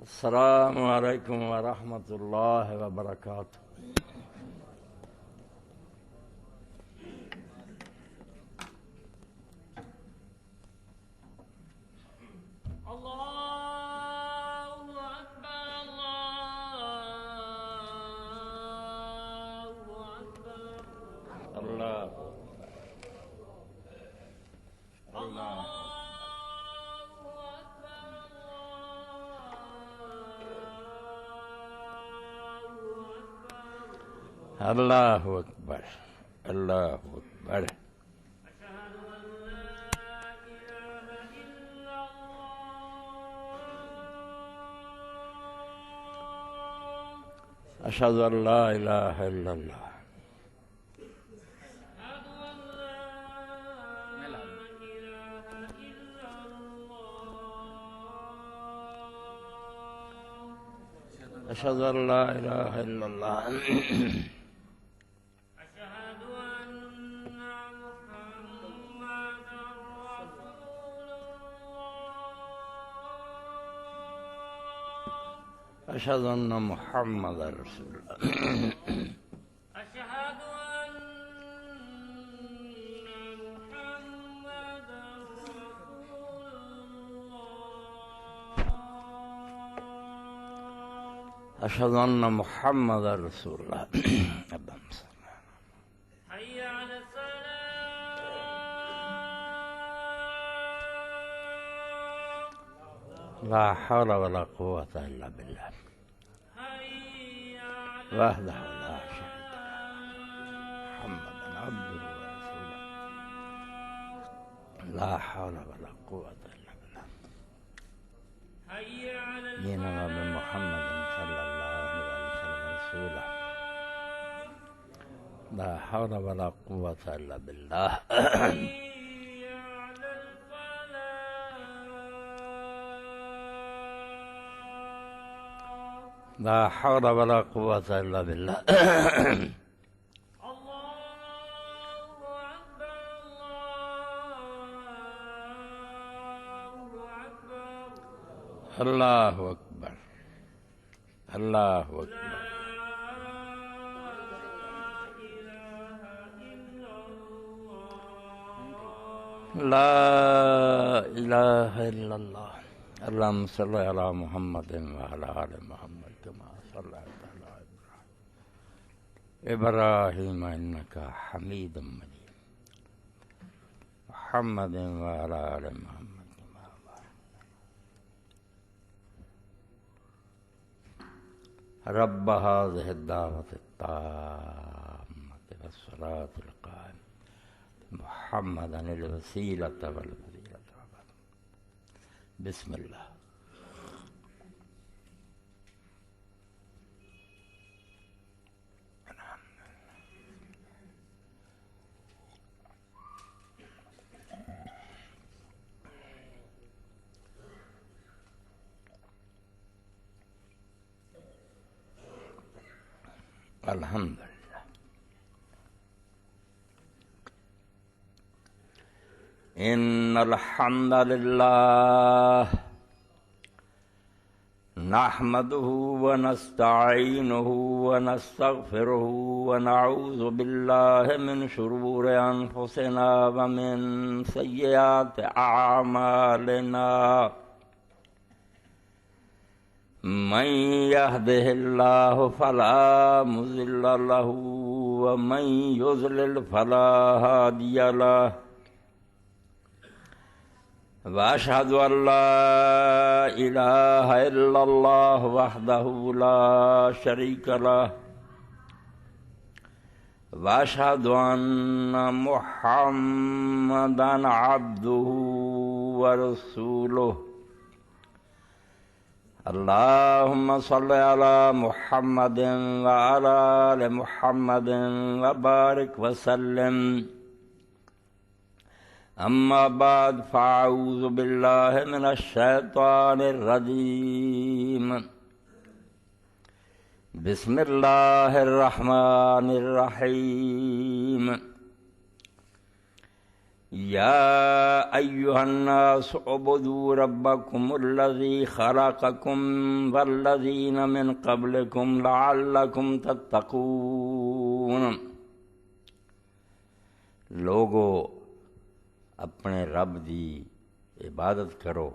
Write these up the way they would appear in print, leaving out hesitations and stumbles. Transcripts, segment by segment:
السلام علیکم ورحمۃ اللہ وبرکاتہ۔ اللہ اکبر، اللہ اکبر۔ اشہد ان لا الہ الا اللہ۔ اشہد ان لا الہ الا اللہ۔ اشہد ان محمد رسول اللہ۔ اشہد ان محمد رسول اللہ۔ اشہد ان محمد رسول اللہ۔ اللہم صل حی علی الصلاۃ۔ لا حول ولا قوة الا باللہ وحدہ لا شریک لہ محمد عبدہ ورسولہ لا حول ولا قوة الا باللہ دیننا بمحمد صلی اللہ علیہ وسلم رسولہ لا حول ولا قوة الا باللہ۔ لا حول ولا قوة الا باللہ۔ اللہ اکبر، اللہ اکبر۔ لا الہ الا اللہ۔ اللہم صل علی محمد وعلی آل محمد کما صلیت علی ابراہیم انک حمید مجید محمد وعلی آل محمد کما بارکت رب هذه الدعوة التامة والصلاة القائمة محمدا الوسيلة والفضيلة بسم اللہ۔ الحمدللہ۔ ان الحمد للہ نحمده ونستعینه ونستغفره ونعوذ باللہ من شرور انفسنا ومن سیئات اعمالنا من يهده الله فلا مضل له ومن يضلل فلا هادي له وأشهد أن لا إله إلا الله وحده لا شريك له وأشهد أن محمدا عبده ورسوله اللهم صل على محمد وعلى آل محمد وبارك وسلم اما بعد فاعوذ باللہ من الشیطان الرجیم بسم اللہ الرحمن الرحیم یا ایھا الناس اعبدوا ربکم الذی خلقکم والذین من قبلکم لعلکم تتقون۔ لوگو اپنے رب دی عبادت کرو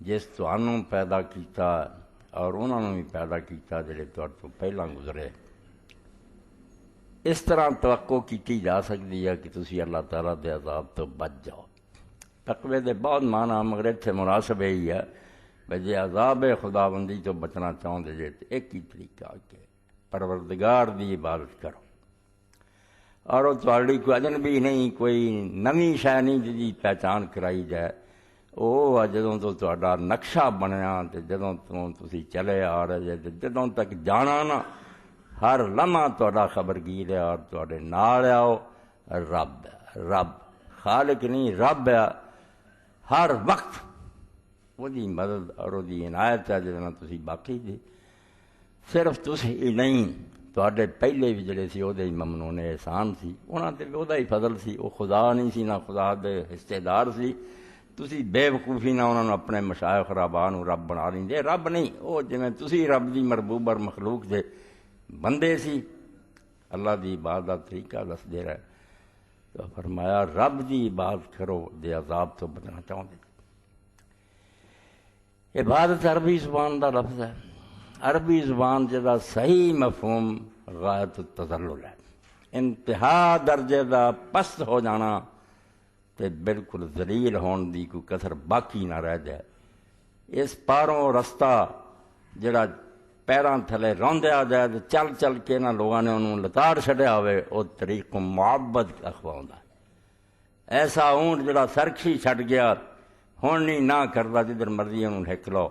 جس تانوں پیدا کیتا اور انہوں نے بھی پیدا کیتا جڑے تہاڈے تو پہلاں گزرے۔ اس طرح توقع کی جا سکتی ہے کہ تسی اللہ تعالیٰ دے عذاب تو بچ جاؤ۔ تقوی دے بہت معنی مگر اتنے مناسب یہی ہے بھئی جے عذاب خداوندی تو بچنا چاہتے جے تو ایک ہی طریقہ کہ پروردگار دی عبادت کرو، اور وہ تہاڈی کوئی اجنبی نہیں، کوئی نویں شے نہیں جی پہچان کرائی جائے۔ وہ جدوں تو تہاڈا نقشہ بنیا تے جدوں تو تسی چلے آ رہے جے جدوں تک جانا نا ہر لمحہ تہاڈا خبرگیر ہے اور تہاڈے نال آؤ رب ہے، رب خالق نہیں رب ہے، ہر وقت وہ دی مدد اور وہ دی عنایت ہے جدوں تسی باقی جی صرف تسی ہی نہیں تہاڈے پہلے بھی جڑے سی وہ دے ممنون احسان سی، انہاں تے وہ دا ہی فضل سی، وہ خدا نہیں سی نہ خدا دے حصے دار سی۔ تسی بے وقوفی نہ انہوں نے اپنے مشائخ رباں نو رب بنا لیں دے، رب نہیں، وہ جویں تسی رب دی مربوب اور مخلوق دے بندے سی۔ اللہ دی عبادت دا طریقہ دس دے رہا ہے تو فرمایا رب دی عبادت کرو دے عذاب تو بچنا چاہتے۔ عبادت عربی زبان دا لفظ ہے، عربی زبان جدا صحیح مفہوم غایت التذلل ہے، انتہا درجے دا پست ہو جانا تے بالکل ذلیل ہون دی کوئی کسر باقی نہ رہ جائے۔ اس پاروں رستہ جڑا پیراں تھلے روندیا جائے تے چل چل کے نہ لوگاں نے انہوں لتاڑ چھڈیا ہوئے، او طریق معبد اخواوندا ایسا اونٹ جڑا سرکشی چھڈ گیا ہون نہیں نہ کردا جدھر مرضی انہوں ہک لو،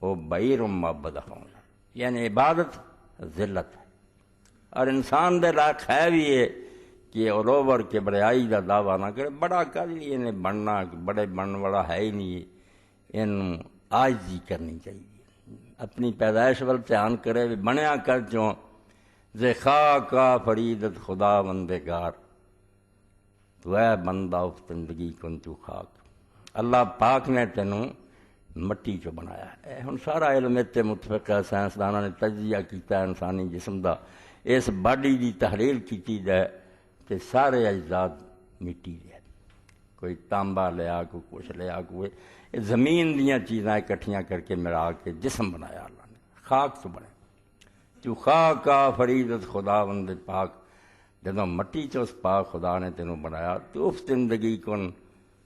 وہ بعیر معبد اخواوندا۔ یعنی عبادت ذلت ہے، اور انسان دے لائق ہے بھی ہے کہ علو اور کبریائی کا دعویٰ نہ کرے، بڑا کر لیے انہیں بننا بڑے بننے والا ہے ہی نہیں، انہوں عاجزی کرنی چاہیے، اپنی پیدائش وال دھیان کرے بھی بنیا کر چوں زے خاکا فریدت خدا بندگار، تو اے بندہ افتندگی کن تو خاک، اللہ پاک نے تینوں مٹی چو بنایا ہے۔ ہن سارا علم اتنے متفق ہے، سائنسدانوں نے تجزیہ کیتا ہے انسانی جسم دا، اس باڈی دی تحلیل کیتی جائے کہ سارے اجزاد مٹی دے، کوئی تانبا لیا کوئی کچھ لیا کوئی زمین دیاں چیزاں اکٹھیاں کر کے ملا کے جسم بنایا اللہ نے، خاک تو بنے تو خاک کا فریدت خدا بند پاک، جدوں مٹی چ اس پاک خدا نے تینوں بنایا تو افتندگی کن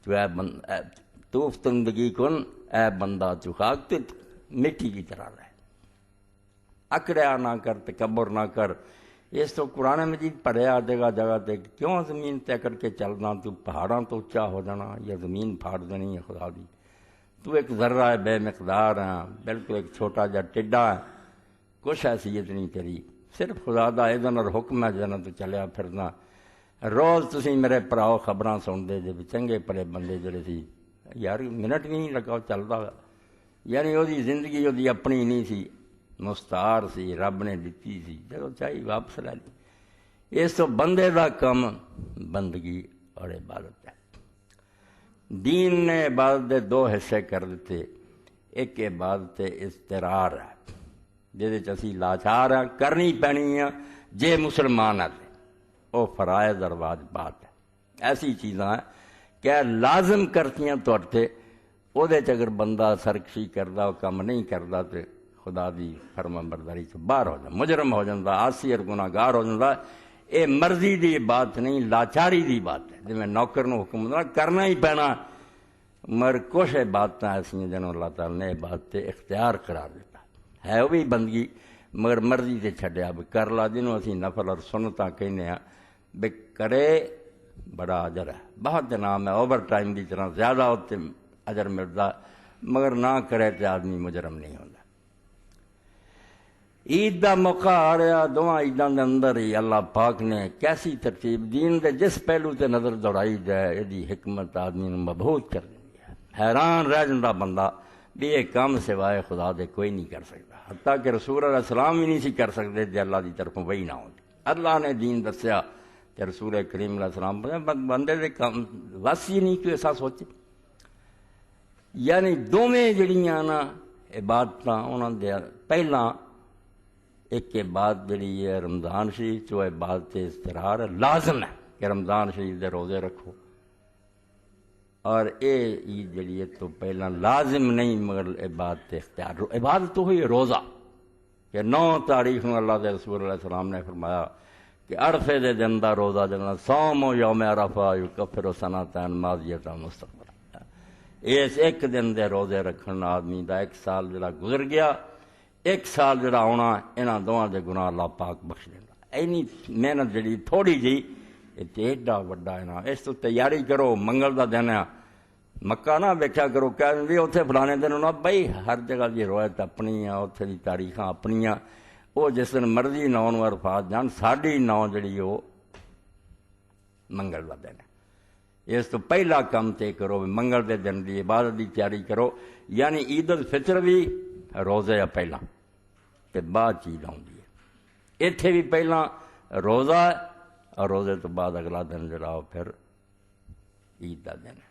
تو افتندگی کن اے بندہ تو خاک تو مٹی کی طرح رہے، اکڑیا نہ کر تکبر نہ کر۔ اس تو قرآن مجید پڑھیا جگہ جگہ تے کیوں زمین تے کر کے چلنا، تو پہاڑاں تو اچا ہو جانا یا زمین پھاڑ دینی ہے خدا دی، تو ایک ذرہ ہے بے مقدار ہے، بالکل ایک چھوٹا جا ٹڈا ہے، کچھ حیثیت نہیں تیری، صرف خدا دا اذن اور حکم ہے جنا تو چلیا پھرنا۔ روز تسی میرے پراؤ خبراں سنتے جے چنگے پڑے بندے جڑے سی یار منٹ نہیں لگا چلتا، یعنی وہ زندگی وہ اپنی نہیں سی، مستعار سی، رب نے دیتی سی، جدوں چاہیے واپس لے لی۔ اس تو بندے دا کم بندگی اور عبادت ہے۔ دین نے عبادت دے دو حصے کر دیتے، ایک عبادت اضطرار ہے جہد اسی لاچار ہیں کرنی پینی ہے جے مسلمان ہے، وہ فرائض اور واجبات ہے، ایسی چیزاں ہیں کہ لازم کرتی ہیں توڑتے، وہ اگر بندہ سرکشی کردہ کم نہیں کرتا تو خدا دی فرما برداری سے باہر ہو جائے، مجرم ہو جاتا، عاصی اور گناہ گار ہو جاتا۔ یہ مرضی دی بات نہیں، لاچاری دی بات ہے، جی میں نوکر نو حکم دا کرنا ہی پینا، مگر کچھ باتیں ایسی جنہوں اللہ تعالیٰ نے بات اختیار قرار دیتا ہے، وہ بھی بندگی مگر مرضی سے چھڈیا بھی کر لا، جنہوں اسی نفل اور سنتاں کہنے ہیں بھی کرے بڑا اجر ہے، بہت نام ہے، اوور ٹائم کی طرح زیادہ ہوتے اجر ملتا، مگر نہ کرے تو آدمی مجرم نہیں ہوتا۔ عید دا موقع آ رہا، دونوں عیداں دے اندر ہی اللہ پاک نے کیسی ترتیب دین دے جس پہلو تے نظر دوڑائی جائے یہ حکمت آدمی نے مبہوت کر دی ہے، حیران رہ جاتا بندہ بھی یہ کام سوائے خدا دے کوئی نہیں کر سکتا، حتیٰ کہ رسول علیہ السلام بھی نہیں سی کر سکتے جے اللہ دی طرفوں وہی نہ ہوتی۔ اللہ نے دین دسیا کہ رسول کریم علیہ السلام بندے دے کام وس ہی نہیں کہ ایسا سوچے. یعنی دوویں جڑیاں نا عبادتاں انہاں دے پہلاں ایک عبادت جڑی ہے رمضان شریف جو عبادت استرار لازم ہے کہ رمضان شریف دے روزے رکھو، اور اے عید جڑی ہے تو پہلا لازم نہیں مگر عبادت اختیار. عبادت تو ہوئی روزہ کہ 9 تاریخ میں اللہ دے رسول علیہ السلام نے فرمایا کہ عرفے دے دن دا روزہ جنا صوم و یوم عرفہ یکفر سنتین ماضیۃ مستقبل. اس ایک دن دے روزے رکھن آدمی دا 1 سال جڑا گزر گیا، 1 سال جڑا آنا انہاں دوواں دے گناہ اللہ پاک بخش دیندا. اینی محنت جڑی تھوڑی جی ایڈا وڈا ہے نا، اس تو تیاری کرو. منگل دا دن ہے، مکہ نہ ویکھیا کرو کہ بھی اتنے فلانے دن ہونا. بھائی ہر جگہ دی روایت اپنی ہے، اتنے دی تاریخاں اپنی ہیں. وہ جس دن مرضی 9 عرفات جان، ساڑی 9 جڑی وہ منگل دا دن ہے. اس تو پہلا کام تے کرو منگل دے دن دی عبادت دی تیاری کرو. یعنی عید الفطر بھی روزے ہے پہلا تے بعد چیز آتی ہے. اتنے بھی پہلا روزہ ہے اور روزے تو بعد اگلا دن جڑا پھر عید دا دن ہے.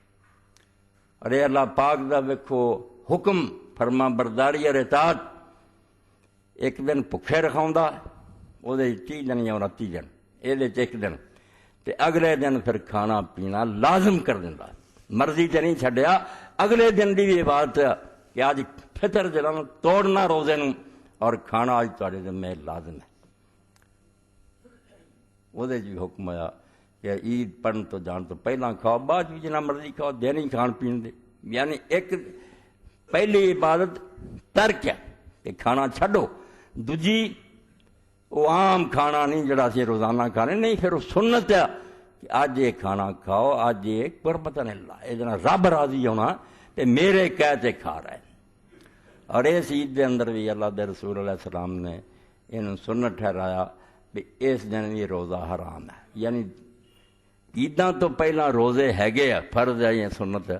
ارے اللہ پاک دا ویکھو حکم فرما برداری اور اطاعت. ایک دن بھکھے رکھاؤندا وہ 30 دن یا 29 دن، یہ 1 دن تے اگلے دن پھر کھانا پینا لازم کر دیندا. مرضی تے نہیں چھڈیا. اگلے دن دی بھی عبادت ہے کہ آج فطر جڑا توڑنا روزے نوں اور کھانا آج تہاڈے ذمہ لازم ہے. وہ بھی حکم آیا کہ عید پڑھن تو جان تو پہلا کھاؤ، بعد بھی جنا مرضی کھاؤ، دین ہی کھان پین دے. یعنی ایک پہلی عبادت ترک ہے کہ کھانا چھڈو. دوجی وہ عام کھانا نہیں جڑا سی روزانہ کھانے نہیں، پھر وہ سنت ہے کہ اج یہ کھانا کھاؤ، اج یہ قربت اللہ یہ جنا رب راضی ہونا تے میرے کہتے کھا رہے. اور اس عید دے اندر بھی اللہ دے رسول علیہ السلام نے انہوں سنت ٹھہرایا بھی اس دن بھی روزہ حرام ہے. یعنی عیداں تو پہلا روزے ہے فرض ہے یا سنت ہے.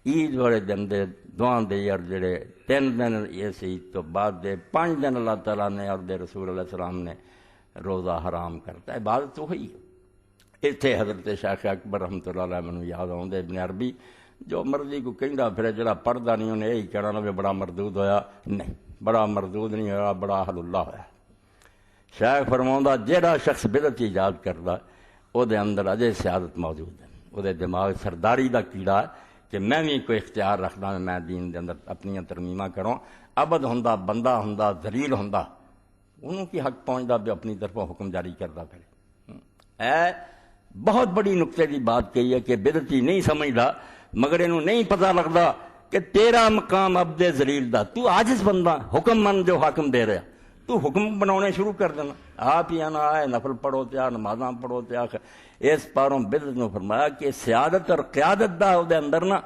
عید والے دن دے دعاں دے اور جڑے 3 دن اس عید تو بعد دے 5 دن اللہ تعالیٰ نے اور دے رسول علیہ السلام نے روزہ حرام کرتا ہے. عبادت تو ہوئی. اتنے حضرت شیخ اکبر رحمۃ اللہ علیہ مینوں یاد آؤندے ابن عربی جو مرضی کو کہندا پھرے جڑا پڑھدا نہیں انہیں یہی کہنا بھی بڑا مردود ہویا. نہیں، بڑا مردود نہیں ہویا، بڑا اہل اللہ ہویا. شیخ فرماؤندا جہاں شخص بدعت ایجاد کردا وہ دے اندر اجے سیادت موجود ہے. وہ دے دماغ سرداری دا کیڑا ہے کہ میں بھی کوئی اختیار رکھدا میں دین دے اندر اپنی ترمیماں کروں. عبد ہوندا، بندہ ہوندا، ذلیل ہوندا، انہوں کی حق پہنچدا بھی اپنی طرفوں حکم جاری کردا پھر. اے بہت بڑی نقطے کی بات کہی ہے کہ بدعتی نہیں سمجھدا مگر انہوں نہیں پتہ لگدا کہ تیرا مقام عبد ذلیل دا. تو عاجز بندہ، حکم من جو حاکم دے رہا، تو حکم بنانے شروع کر دینا. آپ ہی آنا ہے نفل پڑھو تیا، نمازاں پڑھو تیا. اس پاروں بدعت نے فرمایا کہ سیادت اور قیادت دا دے اندر نا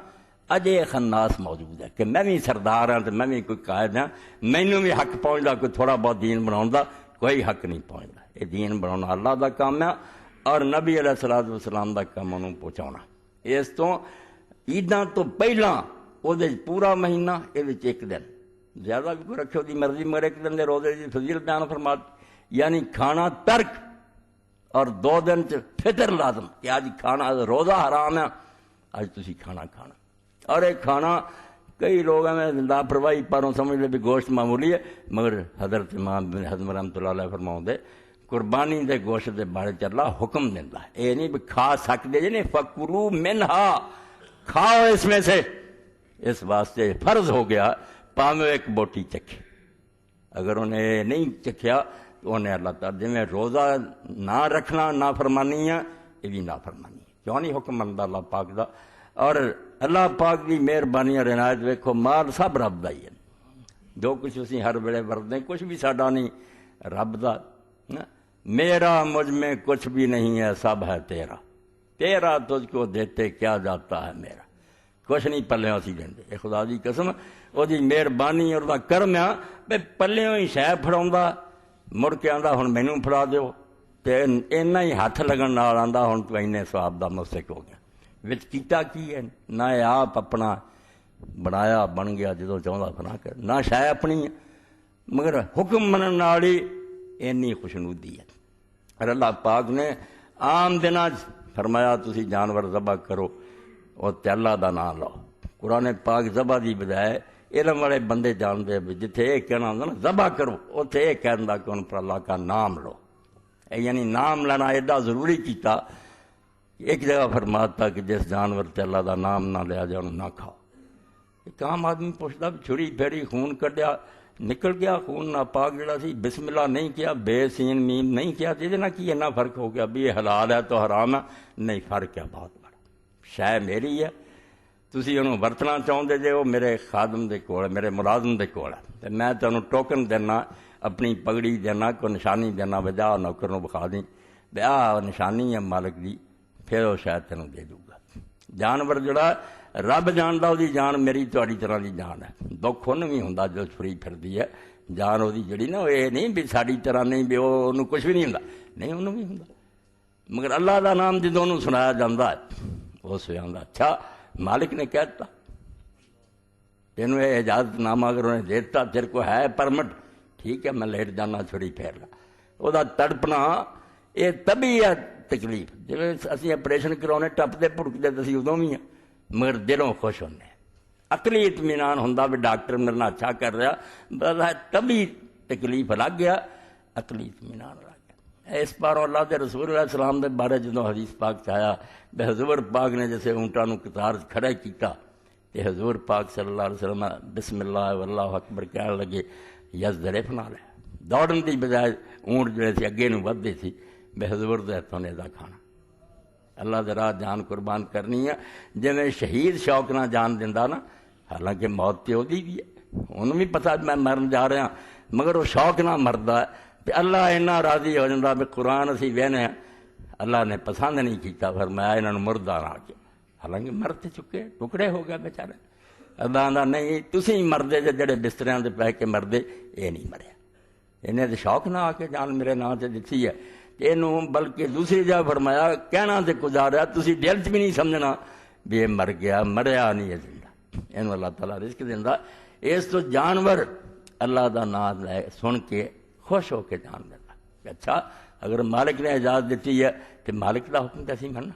اجے خناس موجود ہے کہ میں بھی سردار ہاں تو میں بھی کوئی قائد ہاں، مینوں بھی حق پہنچدا کوئی تھوڑا بہت دین بناؤن دا، کوئی حق نہیں پہنچدا. یہ دین بنانا اللہ دا کام ہے اور نبی علیہ الصلوۃ والسلام دا کام انہوں پہنچاؤنا. اس تو عیداں تو پہلا وہ پورا مہینہ یہ 1 دن زیادہ بھی کوئی رکھے دی مرضی مگر 1 دن دے روزے دی فضیلت بیان فرما. یعنی کھانا ترک اور 2 دن فطر لازم کہ آج کھانا روزہ حرام ہے، آج تسی کھانا کھانا. اور ایک کھانا کئی لوگ ہیں لاپرواہی پاروں سمجھ لے بھی گوشت معمولی ہے مگر حضرت امام بن حزم رحمۃ اللہ علیہ فرماؤں دے قربانی دے گوشت دے بارے اللہ حکم دینا ہے. یہ نہیں بھی کھا سکتے جی نہیں، فکرو منہا، کھاؤ اس میں سے. اس واسطے فرض ہو گیا پاویں 1 بوٹی چکھے. اگر انہیں نہیں چکھیا تو انہیں اللہ تعالیٰ جی میں روزہ نہ رکھنا نافرمانی ہے، یہ بھی نافرمانی ہے. کیوں نہیں حکم مندا اللہ پاک دا. اور اللہ پاک کی مہربانی اور عنایت ویکھو مال سب رب دا ہی ہے. جو کچھ اسی ہر ویلے ورتیں کچھ بھی ساڈا نہیں، رب دا. میرا مجھ میں کچھ بھی نہیں ہے، سب ہے تیرا. تیرا تجھ کو دیتے کیا جاتا ہے میرا. کچھ نہیں پلیوں اسی دیں. یہ خدا دی قسم وہ دی مہربانی اور دا کرم ہے بے پلیوں ہی شے پھڑاوندا مڑ کے آندا ہن مینوں پھڑا دیو تے اینا ہی ہاتھ لگن نال آندا ہن تو اینے ثواب دا مستحق ہو گیا. وچ کیتا کی ہے نہ آپ اپنا بنایا بن گیا جدوں چاہندا بنا کر، نہ شے اپنی ہے مگر حکم منن نال ہی اینی خوشنودی ہے. اور اللہ پاک نے عام دن فرمایا تسی جانور ذبح کرو اور تے اللہ دا نام لو. قرآن پاک ذبح دی بجائے علم والے بندے جانتے بھی جتھے یہ کہنا ہوتا نا ذبح کرو اتنے یہ کہنا کہ ان پر اللہ کا نام لو. یعنی نام لینا ایڈا ضروری کیتا. ایک جگہ فرماتا کہ جس جانور تے اللہ دا نام نہ لیا جائے انہوں نہ کھاؤ. ایک عام آدمی پوچھتا بھی چھری پھیری خون کڈیا نکل گیا خون ناپاک جڑا سی بسم اللہ نہیں کیا بے سین میم نہیں کیا جہدے نہ کی اتنا فرق ہو گیا بھی یہ حلال ہے تو حرام ہے. نہیں فرق ہے بہت بڑا. شے میری ہے تسی انہوں ورتنا چاہتے جے وہ میرے خادم دے کول میرے ملازم دے کول ہے تے میں تینوں ٹوکن دینا اپنی پگڑی دینا کوئی نشانی دینا وجہ نوکر نوں بخا دیں بے آ نشانی ہے مالک دی پھر وہ شاید تینوں دے دوں گا. جانور جڑا رب جاندا وہ جان میری تہاڈی طرح دی جان ہے. دکھ انہوں بھی ہوندا جو چھری پھردی ہے جان وہ جڑی نا یہ نہیں بھی ساڈی طرح نہیں بھی وہ کچھ بھی نہیں ہوندا نہیں انہوں بھی ہوندا. مگر اللہ دا نام جدوں انہوں سنایا جاندا ہے اس وی آندا اچھا مالک نے کہتا تینوں یہ اجازت نامہ اگر انہیں دیتا تیرے کو ہے پرمٹ ٹھیک ہے میں لیٹ جانا چھڑی پھیر لا. وہ تڑپنا یہ تبھی ہے تکلیف جی اسی آپریشن کراؤنے ٹپتے پڑکتے تو اسی ادوں بھی ہیں مگر دلوں خوش ہونے. عقلی اطمینان ہوتا بھی ڈاکٹر میرے نال اچھا کر رہا بس تبھی تکلیف لگ گیا عقلی اطمینان لگ گیا. اس بار اللہ کے رسول علیہ السلام کے بارے جدوں حدیث پاک سے آیا بے حضور پاک نے جیسے اونٹاں نوں قطار کھڑا کیتا تے حضور پاک صلی اللہ علیہ وسلم بسم اللہ واللہ اکبر کہنے لگے یس درے پنا لے. دوڑن کی بجائے اونٹ جڑے سی اگے نوں ودھے سی بے حضور دے ہتھوں نے دا کھانا. اللہ دے راہ جان قربان کرنی ہے جویں شہید شوق نہ جان دیندا نا حالانکہ موت تے اودی بھی ہے انہوں بھی پتہ میں مرن جا رہا مگر وہ شوق نہ مردا ہے تے اللہ اینا راضی ہو جاندا بھی قرآن اسی وہنے اللہ نے پسند نہیں کیتا فرمایا انہاں نوں مردہ نہ کے حالانکہ مرتے چکے ٹکڑے ہو گئے بیچارے. اللہ آندا نہیں تسی مردے جڑے بستریاں تے پہ کے مردے یہ نہیں مریا انہیں تو شوق نہ آ کے جان میرے نام سے دتی ہے اینوں بلکہ دوسری جگہ فرمایا کہنا تے گزاریا تسی دل چ بھی نہیں سمجھنا بھی یہ مر گیا مریا نہیں ہے زندہ. اینوں اللہ تعالیٰ رزق دیندا. اس تو جانور اللہ دا نام لے سن کے خوش ہو کے جان دیتا کہ اچھا اگر مالک نے اجازت دیتی ہے تو مالک دا حکم کیسی مننا.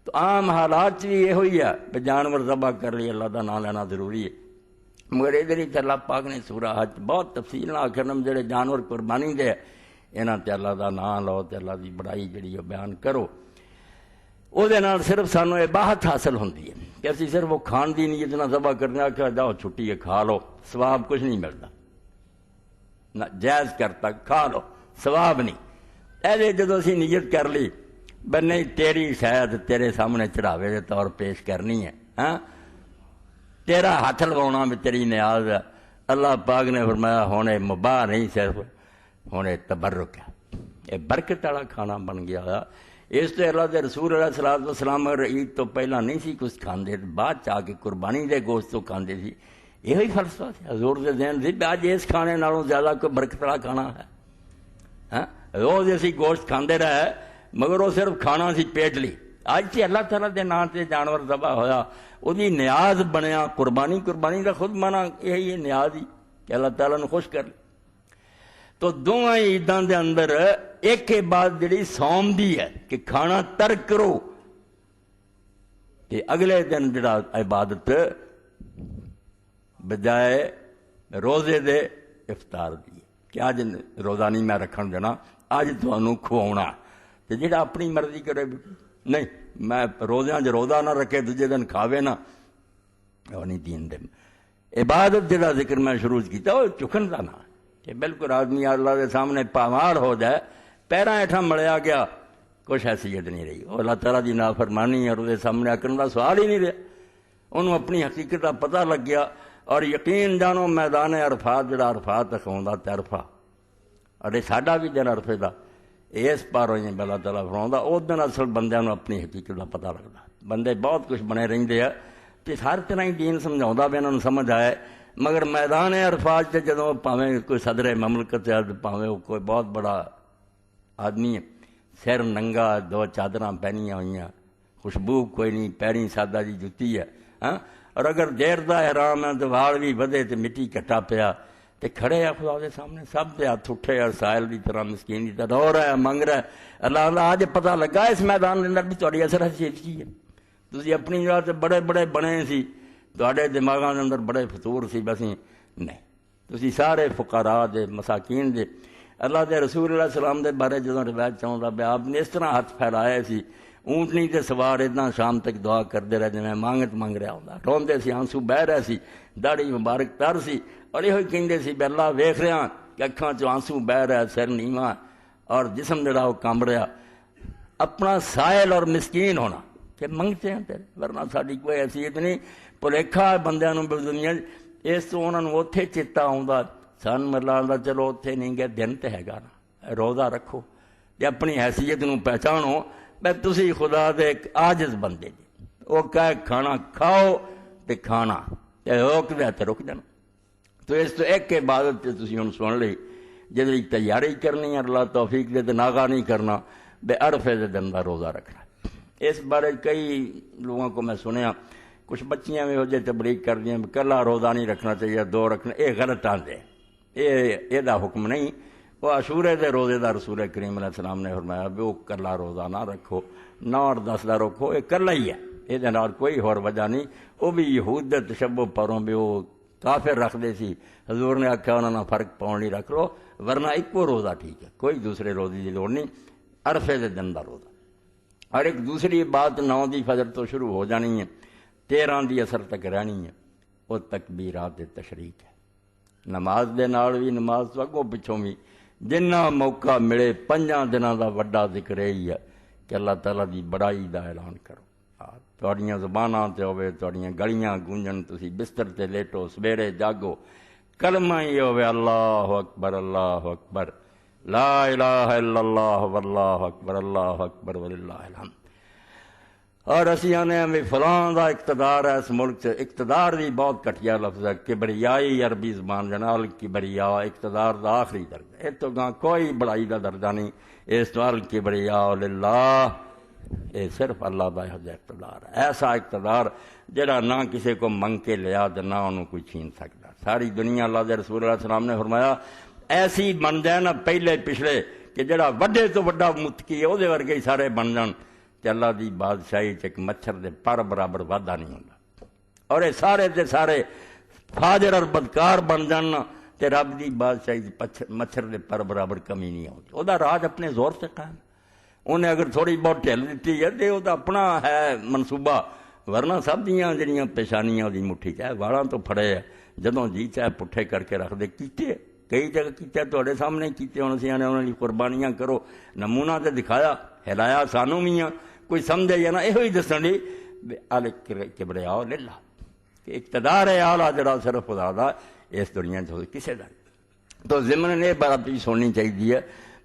تو عام حالات بھی یہ ہوئی ہے کہ جانور ذبح کر لی اللہ دا نام لینا ضروری ہے. مگر ادھر ہی اللہ پاک نے سورہ حج بہت تفصیل نہ آخر جڑے جانور قربانی دے یہاں تے اللہ دا نام لو تے اللہ دی بڑائی جڑی بیان کرو وہ صرف سانو یہ باہت حاصل ہوتی ہے کہ اسی صرف وہ کھان دی نیت نہ ذبح کرنے کہ جاؤ چھٹی ہے کھا لو ثواب کچھ نہیں ملتا نہ جائز کرتا کھا لو ثواب نہیں. ایسے جدو اسی نیت کر لی بس نہیں تیری شاید تیرے سامنے چڑھاوے کے طور پیش کرنی ہے ہاں تیرا ہاتھ لواؤنا بھی تیری نیاز ہے. اللہ پاک نے فرمایا ہونے مباح نہیں صرف ہونے تبرک ہے یہ برکت والا کھانا بن گیا. اس تو اللہ کے رسول علیہ السلام عید تو پہلا نہیں سی کچھ کھاندے بعد چاہ کے قربانی دے گوشت تو کھاندے سی. یہی فلسفہ سی حضور دے ذہن سی اج اس کھانے نالوں زیادہ کوئی برکت والا کھانا ہے ہاں روز اسی گوشت کھاندے رہے مگر وہ صرف کھانا سی پیٹ لی. اج سے اللہ تعالیٰ دے نام سے جانور ذبح ہویا وہی نیاز بنیا قربانی کا خود مانا یہی ہے نیاز ہی کہ اللہ تعالیٰ نے خوش کر لی. تو دونوں عیداں دے اندر ایک کے بعد جڑی سوم دی ہے کہ کھانا ترک کرو کہ اگلے دن جڑا عبادت بجائے روزے دے افطار دی کہ اج روزہ نہیں میں رکھن دینا اج تمہیں کھواؤنا تے جڑا اپنی مرضی کرے نہیں میں روزیاں روزہ نہ رکھے دوجے دن کھاوے نہ وہ نہیں دین دے. عبادت جڑا ذکر میں شروع کیتا وہ چکن دا نہ کہ بالکل آدمی اللہ کے سامنے پامال ہو جائے پیراں ہیٹھاں مڑیا گیا کچھ حیثیت نہیں رہی وہ اللہ تعالیٰ دی نافرمانی اور وہ سامنے اکرن کا سوال ہی نہیں رہا. انہوں اپنی حقیقت کا پتہ لگ گیا اور یقین جانو میدان عرفات جڑا عرفات رکھاؤں تے عرفہ اور یہ ساڈا بھی دن عرفے دا اس پار ہوئی اللہ تعالیٰ فرماؤں اس دن اصل بندیاں نو اپنی حقیقت کا پتہ لگتا. بندے بہت کچھ بنے رہندے ہیں تے ہر طرح ہی دین سمجھاؤں بھی انہوں نے سمجھ آئے مگر میدان عرفات سے جدوں پاویں کوئی صدر مملکت ہے پاویں وہ کوئی بہت بڑا آدمی ہے سر ننگا دو چادراں پہنیاں ہوئیاں خوشبو کوئی نہیں پیریں سادہ جی جتی ہے ہاں اور اگر دیر دا احرام ہے تو وال بھی ودے تو مٹی کٹا پیا تے کھڑے آ خدا دے سامنے سب دے ہاتھ اٹھے اور سائل دی طرح مسکین دی طرح رو رہا ہے منگ رہا ہے اللہ اللہ آج پتہ لگا اس میدان کے اندر بھی تھوڑی اثر حیثیت کی ہے تسی اپنی جگہ تے بڑے بڑے بنے سی تواڈے دماغاں دے اندر بڑے فطور سی بس نہیں تسی سارے فقراء دے مساکین دے اللہ دے رسول اللہ السلام دے بارے جدوں روایت چاہندا پیا آپ نے اس طرح ہاتھ پھیلائے سی اونٹنی تے سوار اتنا شام تک دعا کرتے رہے جویں مانگت منگ رہا ہوندا روندے سی آنسو بہ رہے سی داڑھی مبارک تر سی اور یہ کہندے سی بھی اللہ ویکھ رہا کہ اکھاں چوں آنسو بہ رہا سر نیواں اور جسم جڑا وہ کمب رہا اپنا سائل اور مسکین ہونا کہ منگتے ہیں تیرے ورنہ ساری کوئی حیثیت نہیں بھلیکھا بندیاں نوں دنیا اس تو انہاں نوں اوتھے چیتا آوندا سن مرلا چلو اوتھے نہیں گئے دن تے ہے گا نا روزہ رکھو تے اپنی حیثیت نوں پہچانو میں تسی خدا دے ایک عاجز بندے جی وہ کہے کھانا کھاؤ تے کھانا تے روک دے تے رک جانا تو اس تو ایک عبادت تے تسی ہن سن لئی جدی تیاری کرنی ہے اللہ توفیق دے تے ناغا نہیں کرنا بے عرفے دے دن دا روزہ رکھنا اس بارے کئی لوگوں کو میں سنیا کچھ بچیاں بھی ہو جائے تبلیغ کر دیں کلا روزہ نہیں رکھنا چاہیے دو رکھنا یہ غلط آندے یہ دا حکم نہیں وہ عاشورے دے روزے دا رسول کریم علیہ السلام نے فرمایا بھی وہ کلا روزہ نہ رکھو 9 اور 10 دا رکھو یہ کلا ہی ہے یہ نال کوئی اور وجہ نہیں وہ بھی یہود دے تشبہ پروں بھی وہ کافر رکھ دے سی حضور نے آکھا انہوں نے فرق پاؤں نہیں رکھ لو ورنہ ایکو روزہ ٹھیک ہے کوئی دوسرے روزے کی لوڑ نہیں عرفے دے دن دا روزہ اور ایک دوسری بات 9 دی فجر تو شروع ہو جانی ہے 13 دی اثر تک رہنی ہے وہ تکبیرات تشریق ہے نماز دے نال بھی نماز تو اگوں پچھوں بھی جنہ موقع ملے 5 دنوں دا وڈا ذکر یہی ہے کہ اللہ تعالیٰ دی بڑائی دا اعلان کرو تواڈیاں زباناں تے ہوے تواڈیاں گلیاں گونجن تسی بستر تے لیٹو سویرے جاگو کلمہ ہی ہوے اللہ اکبر لا الہ الا اللہ واللہ اکبر وللہ الحمد اور اسی آنے ہمیں فلاں دا اقتدار ہے اس ملک سے اقتدار بھی بہت گھٹیا لفظ ہے کبریائی عربی زبان جنال کبریا اقتدار دا آخری درجہ یہ تو گاں کوئی بڑائی دا درجہ نہیں اس نال کبریا للہ یہ صرف اللہ دا اقتدار ہے ایسا اقتدار جڑا نہ کسی کو منگ کے لیا تو نہ انہوں کوئی چھین سکتا ساری دنیا اللہ دے رسول اللہ علیہ السلام نے فرمایا ایسی بن جائے نا پہلے پچھلے کہ جڑا وڈے تو وڈا متقی ہے وہ ورگے ہی سارے بن جان تے اللہ دی بادشاہی ایک مچھر دے پر برابر وعدہ نہیں ہوتا اور یہ سارے دے سارے فاجر اور بدکار بن جان تے رب دی بادشاہی مچھر دے پر برابر کمی نہیں ہوتی وہ راج اپنے زور سے قائم انہیں اگر تھوڑی بہت ڈھل دیتی ہے تو وہ اپنا ہے منصوبہ ورنہ سب دیاں جڑیاں پیشانیاں دی مٹھی چاہے والاں تو پھڑے ہے جدوں جی چاہے پٹھے کر کے رکھ دے کیتے کئی جگہ کیتے تواڈے سامنے کیتے ہن سی نے انہاں دی قربانیاں کرو نمونہ تے دکھایا ہلایا سانوں بھی کوئی سمجھے یا نہ یہ ہی دسن دی ال کبریا للہ کہ اقتدار ہے اعلیٰ جڑا صرف خدا دا اس دنیا چ کسے دا تو ضمن نے بات بھی سننی چاہیے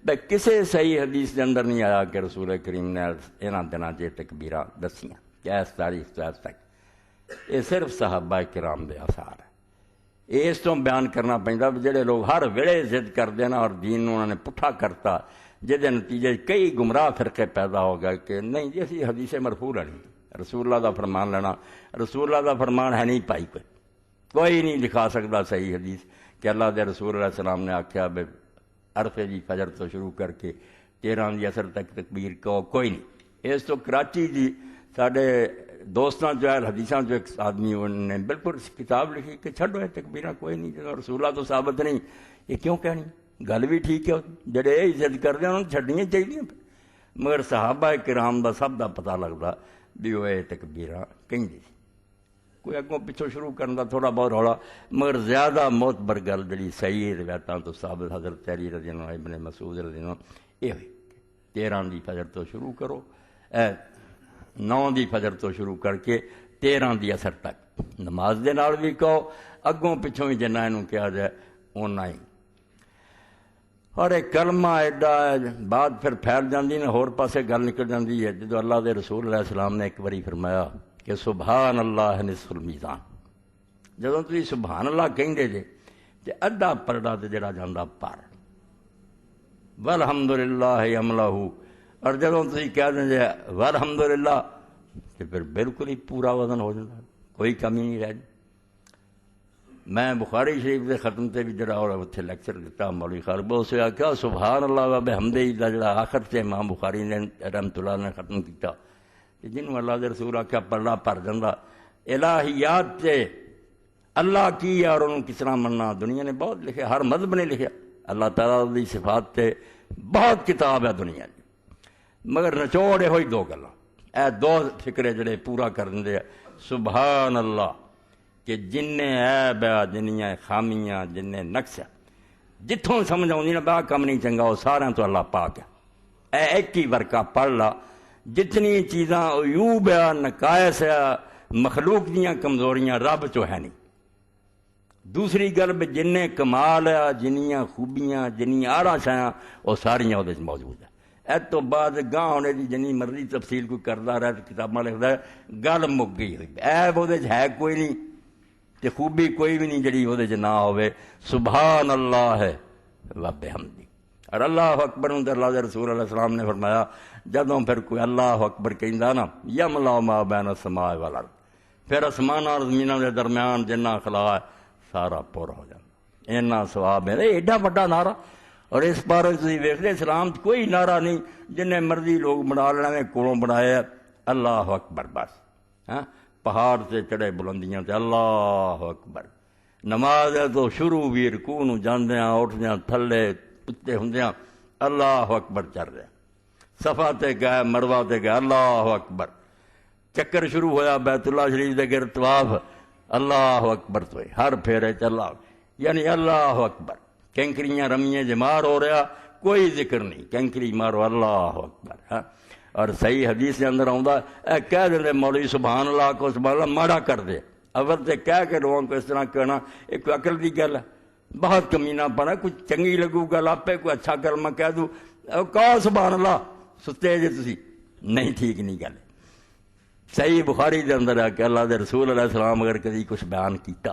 بھائی کسے صحیح حدیث کے اندر نہیں آیا کہ رسول کریم نے انہاں دنوں چ تکبیراں دسیاں کہ اس تاریخ تو اس تک یہ صرف صحابہ کرام دے آثار ہے اس تو بیان کرنا پہنتا جڑے لوگ ہر ویلے ضد کرتے ہیں اور دین انہوں نے پٹھا کرتا جہدے نتیجے کئی گمراہ فرقے پیدا ہو گئے کہ نہیں جی اسی حدیث مرفوع لینی رسول اللہ دا فرمان لینا رسول اللہ دا فرمان ہے نہیں پائی کوئی نہیں لکھا سکتا صحیح حدیث کہ اللہ دے رسول اللہ علیہ السلام نے آکھیا بے عرفے دی فجر تو شروع کر کے 13 دی اثر تک تکبیر کو کوئی نہیں اس تو کراچی دی ساڈے دوستاں جو ہے حدیثاں جو ایک آدمی انہوں نے بالکل کتاب لکھی کہ چھڈو ہے تکبیراں کوئی نہیں جب رسول اللہ تو ثابت نہیں یہ کیوں کہنی گل بھی ٹھیک ہے جڑے یہ عزت کرتے ہیں انہوں نے چھڈنیاں چاہیے مگر صحابہ کرام دا سب دا پتہ لگتا بھی وہ تکبیراں کہیں سی کوئی اگوں پچھوں شروع کرنے کا تھوڑا بہت رولا مگر زیادہ معتبر گل جڑی صحیح روایتاں تو ثابت حضرت علی رضی اللہ عنہ ابن مسعود رضی اللہ عنہ یہ ہوئی 13 دی فجر تو شروع کرو 9 دی فجر تو شروع کر کے 13 دی اثر تک نماز دے نال بھی کہو اگوں پچھوں بھی جنہ انہوں کہا جائے اُنہ ہی اور ایک کلمہ ایڈا بعد پھر پھیل جاندی نے ہور پاسے گل نکل جاندی ہے جدو اللہ دے رسول علیہ السلام نے ایک باری فرمایا کہ سبحان اللہ نصف المیزان جدوں تسی سبحان اللہ کہندے جے تے ادھا پرڑا تے جڑا جاندا پر والحمدللہ یملہ اور جدوں تسی کہہ دیں جے والحمدللہ تے پھر بالکل ہی پورا وزن ہو جاتا کوئی کمی نہیں رہ میں بخاری شریف کے ختم سے بھی جڑا اتنے لیکچر دیتا مولوی خالد اس نے آخیا سبحان اللہ و بحمدہ دا جڑا آخر سے امام بخاری نے رحمت اللہ نے ختم کیا جنہوں اللہ کے رسول آخیا پلڑا بھر جاتا الہیات سے اللہ کی ہے اور انہوں کس طرح مننا دنیا نے بہت لکھے، ہر مذہب نے لکھا اللہ تعالیٰ دی صفات سے بہت کتاب ہے دنیا کی، مگر نچوڑے ہوئی دو گلاں اے دو فکرے جڑے پورا کر دے سبحان اللہ کہ جن عیب ہے جنیاں خامیاں جن نقص ہے جتوں سمجھ آؤں نا بہ کم نہیں چنگا وہ سارا تو اللہ پاک ہے، اے ایک ہی ورکا پڑھ لا جتنی چیزاں عیوب ہے نقائص ہے مخلوق دیاں کمزوریاں رب چو ہے نہیں۔ دوسری گل بھی جن کمال ہے جنیاں خوبیاں جنیاں آرا شایاں وہ ساریاں وہ موجود ہے۔ اس تو بعد گاہ ہونے کی جنی مرضی تفصیل کوئی کرتا رہا تو کتاباں لکھتا ہے گل مک گئی ہوئی ایب وہ ہے کوئی نہیں تے خوبی کوئی بھی نہیں جڑی وہ نہ ہوئے سبحان اللہ ہے رب حمدی۔ اور اللہ اکبر اللہ کے رسول علیہ السلام نے فرمایا جدوں پھر کوئی اللہ اکبر کہندا نا یملا ما بین السماء والارض پھر آسمان اور زمینوں کے درمیان جنہ خلا ہے سارا پور ہو جاتا، اینا ثواب ہے ایڈا بڑا نعرہ۔ اور اس بارے تھی ویکھتے اسلام کوئی نعرہ نہیں جن مرضی لوگ بنا لینا میں کولوں بنایا اللہ اکبر بس، ہاں پہاڑ سے چڑھے بلندیاں تے اللہ اکبر، نماز ہے تو شروع بھی رکوع نوں جاندیاں اٹھدیاں تھلے اتنے ہوندیاں اللہ اکبر چل رہا، صفا تے گئے مروہ تے گئے اللہ اکبر، چکر شروع ہویا بیت اللہ شریف دے گرد طواف اللہ اکبر تو ہر پھیرے چلا یعنی اللہ اکبر۔ کینکریاں رمیے جمار ہو رہا کوئی ذکر نہیں، کینکری مارو اللہ اکبر، ہاں۔ اور صحیح حدیث کے اندر آؤں اے کہہ دے مولوی سبحان اللہ کو سبحان اللہ ماڑا کر دے، اول تے کہہ کے لوگوں کو اس طرح کہنا ایک عقل کی گل ہے، بہت کمینہ پڑا کچھ چنگی لگو گل آپ کوئی اچھا کلمہ کہہ دوں کہو سبحان اللہ ستے جی تسی نہیں، ٹھیک نہیں گل۔ صحیح بخاری دے اندر ہے کہ اللہ دے رسول علیہ السلام اگر کدی کچھ بیان کیتا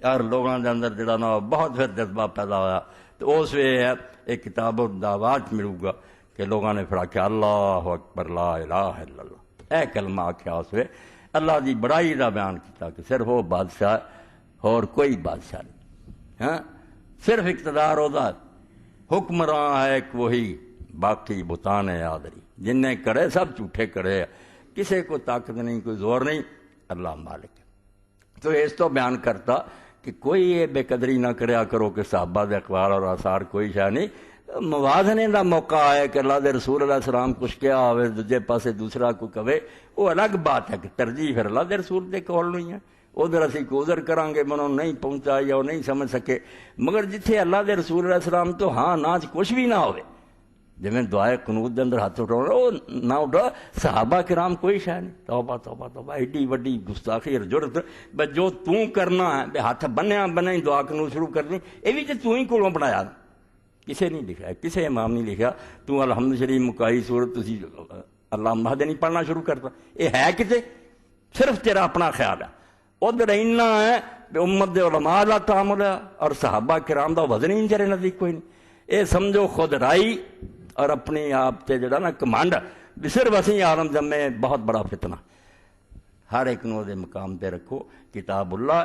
اور لوگوں دے اندر جڑا نا بہت پھر جذبہ پیدا ہوا تو اس وے ہے ایک کتاب الدعوات ملو گا کہ لوگوں نے پھر آخیا اللہ اکبر لا الہ الا اللہ، اے کلمہ آخیا اس وے اللہ دی بڑائی دا بیان کیتا کہ صرف وہ بادشاہ اور کوئی بادشاہ نہیں، ہاں صرف اقتدار ہوتا حکمراں ہے ایک وہی باقی بتان آدری جن نے کرے سب جھوٹے کرے، کسی کو طاقت نہیں کوئی زور نہیں، اللہ مالک ہے۔ تو اس تو بیان کرتا کہ کوئی یہ بے قدری نہ کریا کرو کہ صحابہ دے اقوال اور آثار کوئی شاہ نہیں، موازنے دا موقع ہے کہ اللہ دے رسول علیہ السلام کچھ کیا ہوئے دوجے پاسے دوسرا کو کہے وہ الگ بات ہے کہ ترجیح پھر اللہ دے رسول دے کول نہیں ہے، ادھر اسی کو ادھر کریں گے منوں نہیں پہنچا یا وہ نہیں سمجھ سکے، مگر جتھے اللہ دے رسول علیہ السلام تو ہاں ناچ کچھ بھی نہ ہوئے جی میں دعائے قنوت دے اندر ہاتھ اٹھاؤں وہ نہ اٹھا صحابہ کرام کوئی شے نہیں، توبہ توبہ توبہ ایڈی وڈی گستاخی اور جرت بس جو توں کرنا ہے بے ہاتھ بنیا بنا ہی دعا قنوت شروع کرنی یہ بھی تو ہی کولوں بنایا کسے نہیں لکھا، کسے امام نہیں لکھا تو الحمد شریف مکائی صورت تسی اللہ مہد نہیں پڑھنا شروع کرتا، یہ ہے کتے صرف تیرا اپنا خیال ہے، ادھر اینا ہے کہ امت دے علماء دا تعامل ہے اور صحابہ کرام دا وزن ہی تیرے نزدیک کوئی نہیں، یہ سمجھو خود رائی اور اپنے آپ تے جڑا نا کمانڈ صرف اسی عالم جمے بہت بڑا فتنہ، ہر ایک نو دے مقام تے رکھو، کتاب اللہ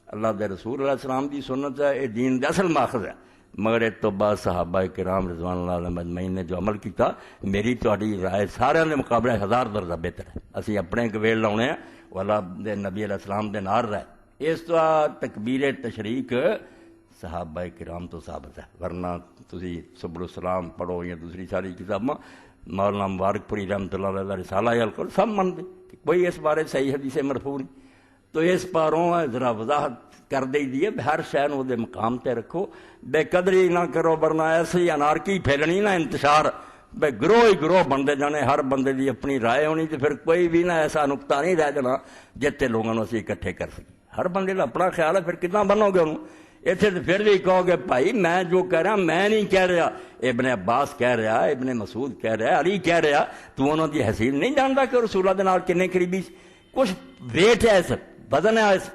اللہ دے رسول علیہ السلام دی سنت ہے، یہ دین دے اصل ماخذ ہے، مگر اس تو بعد صحابہ کرام رضوان اللہ علیہ مجمعین نے جو عمل کیتا میری تہاڈی رائے سارے دے مقابلے 1000 درجہ بہتر ہے، اسی اپنے گویل لاؤنے ہیں وہ اللہ دے نبی علیہ السلام دے نار رہے، اس تو تکبیر تشریق صحابہ کرام تو ثابت ہے، ورنہ تسی سبل السلام پڑھو یا دوسری ساری کتاباں مولانا مبارک پوری رحمۃ اللہ علیہ رسالہ القول سب منتے کوئی اس بارے صحیح حدیث مرفوع نہیں، تو اس پاروں ذرا وضاحت کر دے دیے ہر شے نوں دے مقام تے رکھو، بے قدری نہ کرو ورنہ ایسی انارکی پھیلنی نہ انتشار بے گروہ ہی گروہ بنتے جانے، ہر بندے دی اپنی رائے ہونی تو پھر کوئی بھی نہ ایسا نقطہ نہیں رہ جانا جتنے لوگوں نے اسی اکٹھے کر سکیں، ہر بندے کا اپنا خیال ہے، پھر کتنا بنو گے انہوں اتنے تو پھر بھی کہو گے بھائی میں جو کہہ رہا میں نہیں کہہ رہا، ابن عباس کہہ رہا ابن مسعود کہہ رہا علی کہہ رہا، تو انہوں دی حیثیت نہیں جانتا کہ رسول اللہ دے نال کنے قریبی کچھ ویٹ ہے، اس وزن ہے اس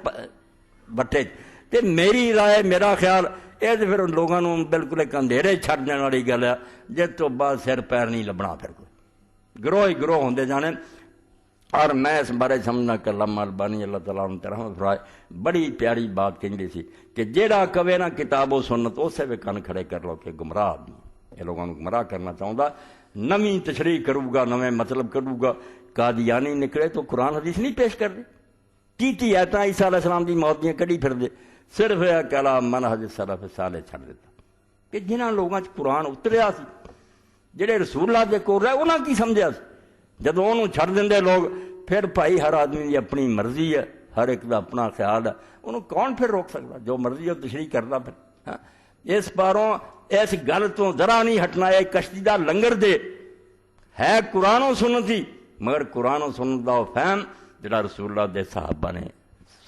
بٹے تے میری رائے میرا خیال یہ تو پھر لوگوں کو بالکل ایک اندھیرے چھڑ جانے والی گل ہے، جس تو بعد سر پیر نہیں لبنا، پھر کوئی گروہ ہی گروہ ہوندے جانے، اور میں اس بارے سمجھنا کہ علامہ البانی اللہ تعالیٰ عنہ رحمت فرمائے بڑی پیاری بات کہندی سی کہ جیڑا کہے نا کتاب و سنت اسے بھی کن کھڑے کر لو کہ گمراہ آدمی یہ لوگوں کو گمراہ کرنا چاہتا نویں تشریح کروں گا نویں مطلب کروں گا قادیانی نکلے تو قرآن حدیث نہیں پیش کر دے کی ایتاں عیسیٰ علیہ السلام دی موت دیاں کڑی پھر دے صرف یہ کلا منہج سلف صالح چھڑ دیتا کہ جنہاں لوگوں قرآن اتریا سی جڑے رسول اللہ دے کول رہے انہاں کی سمجھا سی جدوں انہوں چھڑ دیں لوگ پھر بھائی ہر آدمی کی اپنی مرضی ہے ہر ایک دا اپنا خیال ہے انہوں کون پھر روک سکتا جو مرضی ہے تشریح کرتا پھر اس باروں اس گل تو ذرا نہیں ہٹنا ہے کشتی دا لنگر دے ہے قرآن و سنت ہی مگر قرآن و سنت دا فہم جڑا رسول اللہ دے صحابہ نے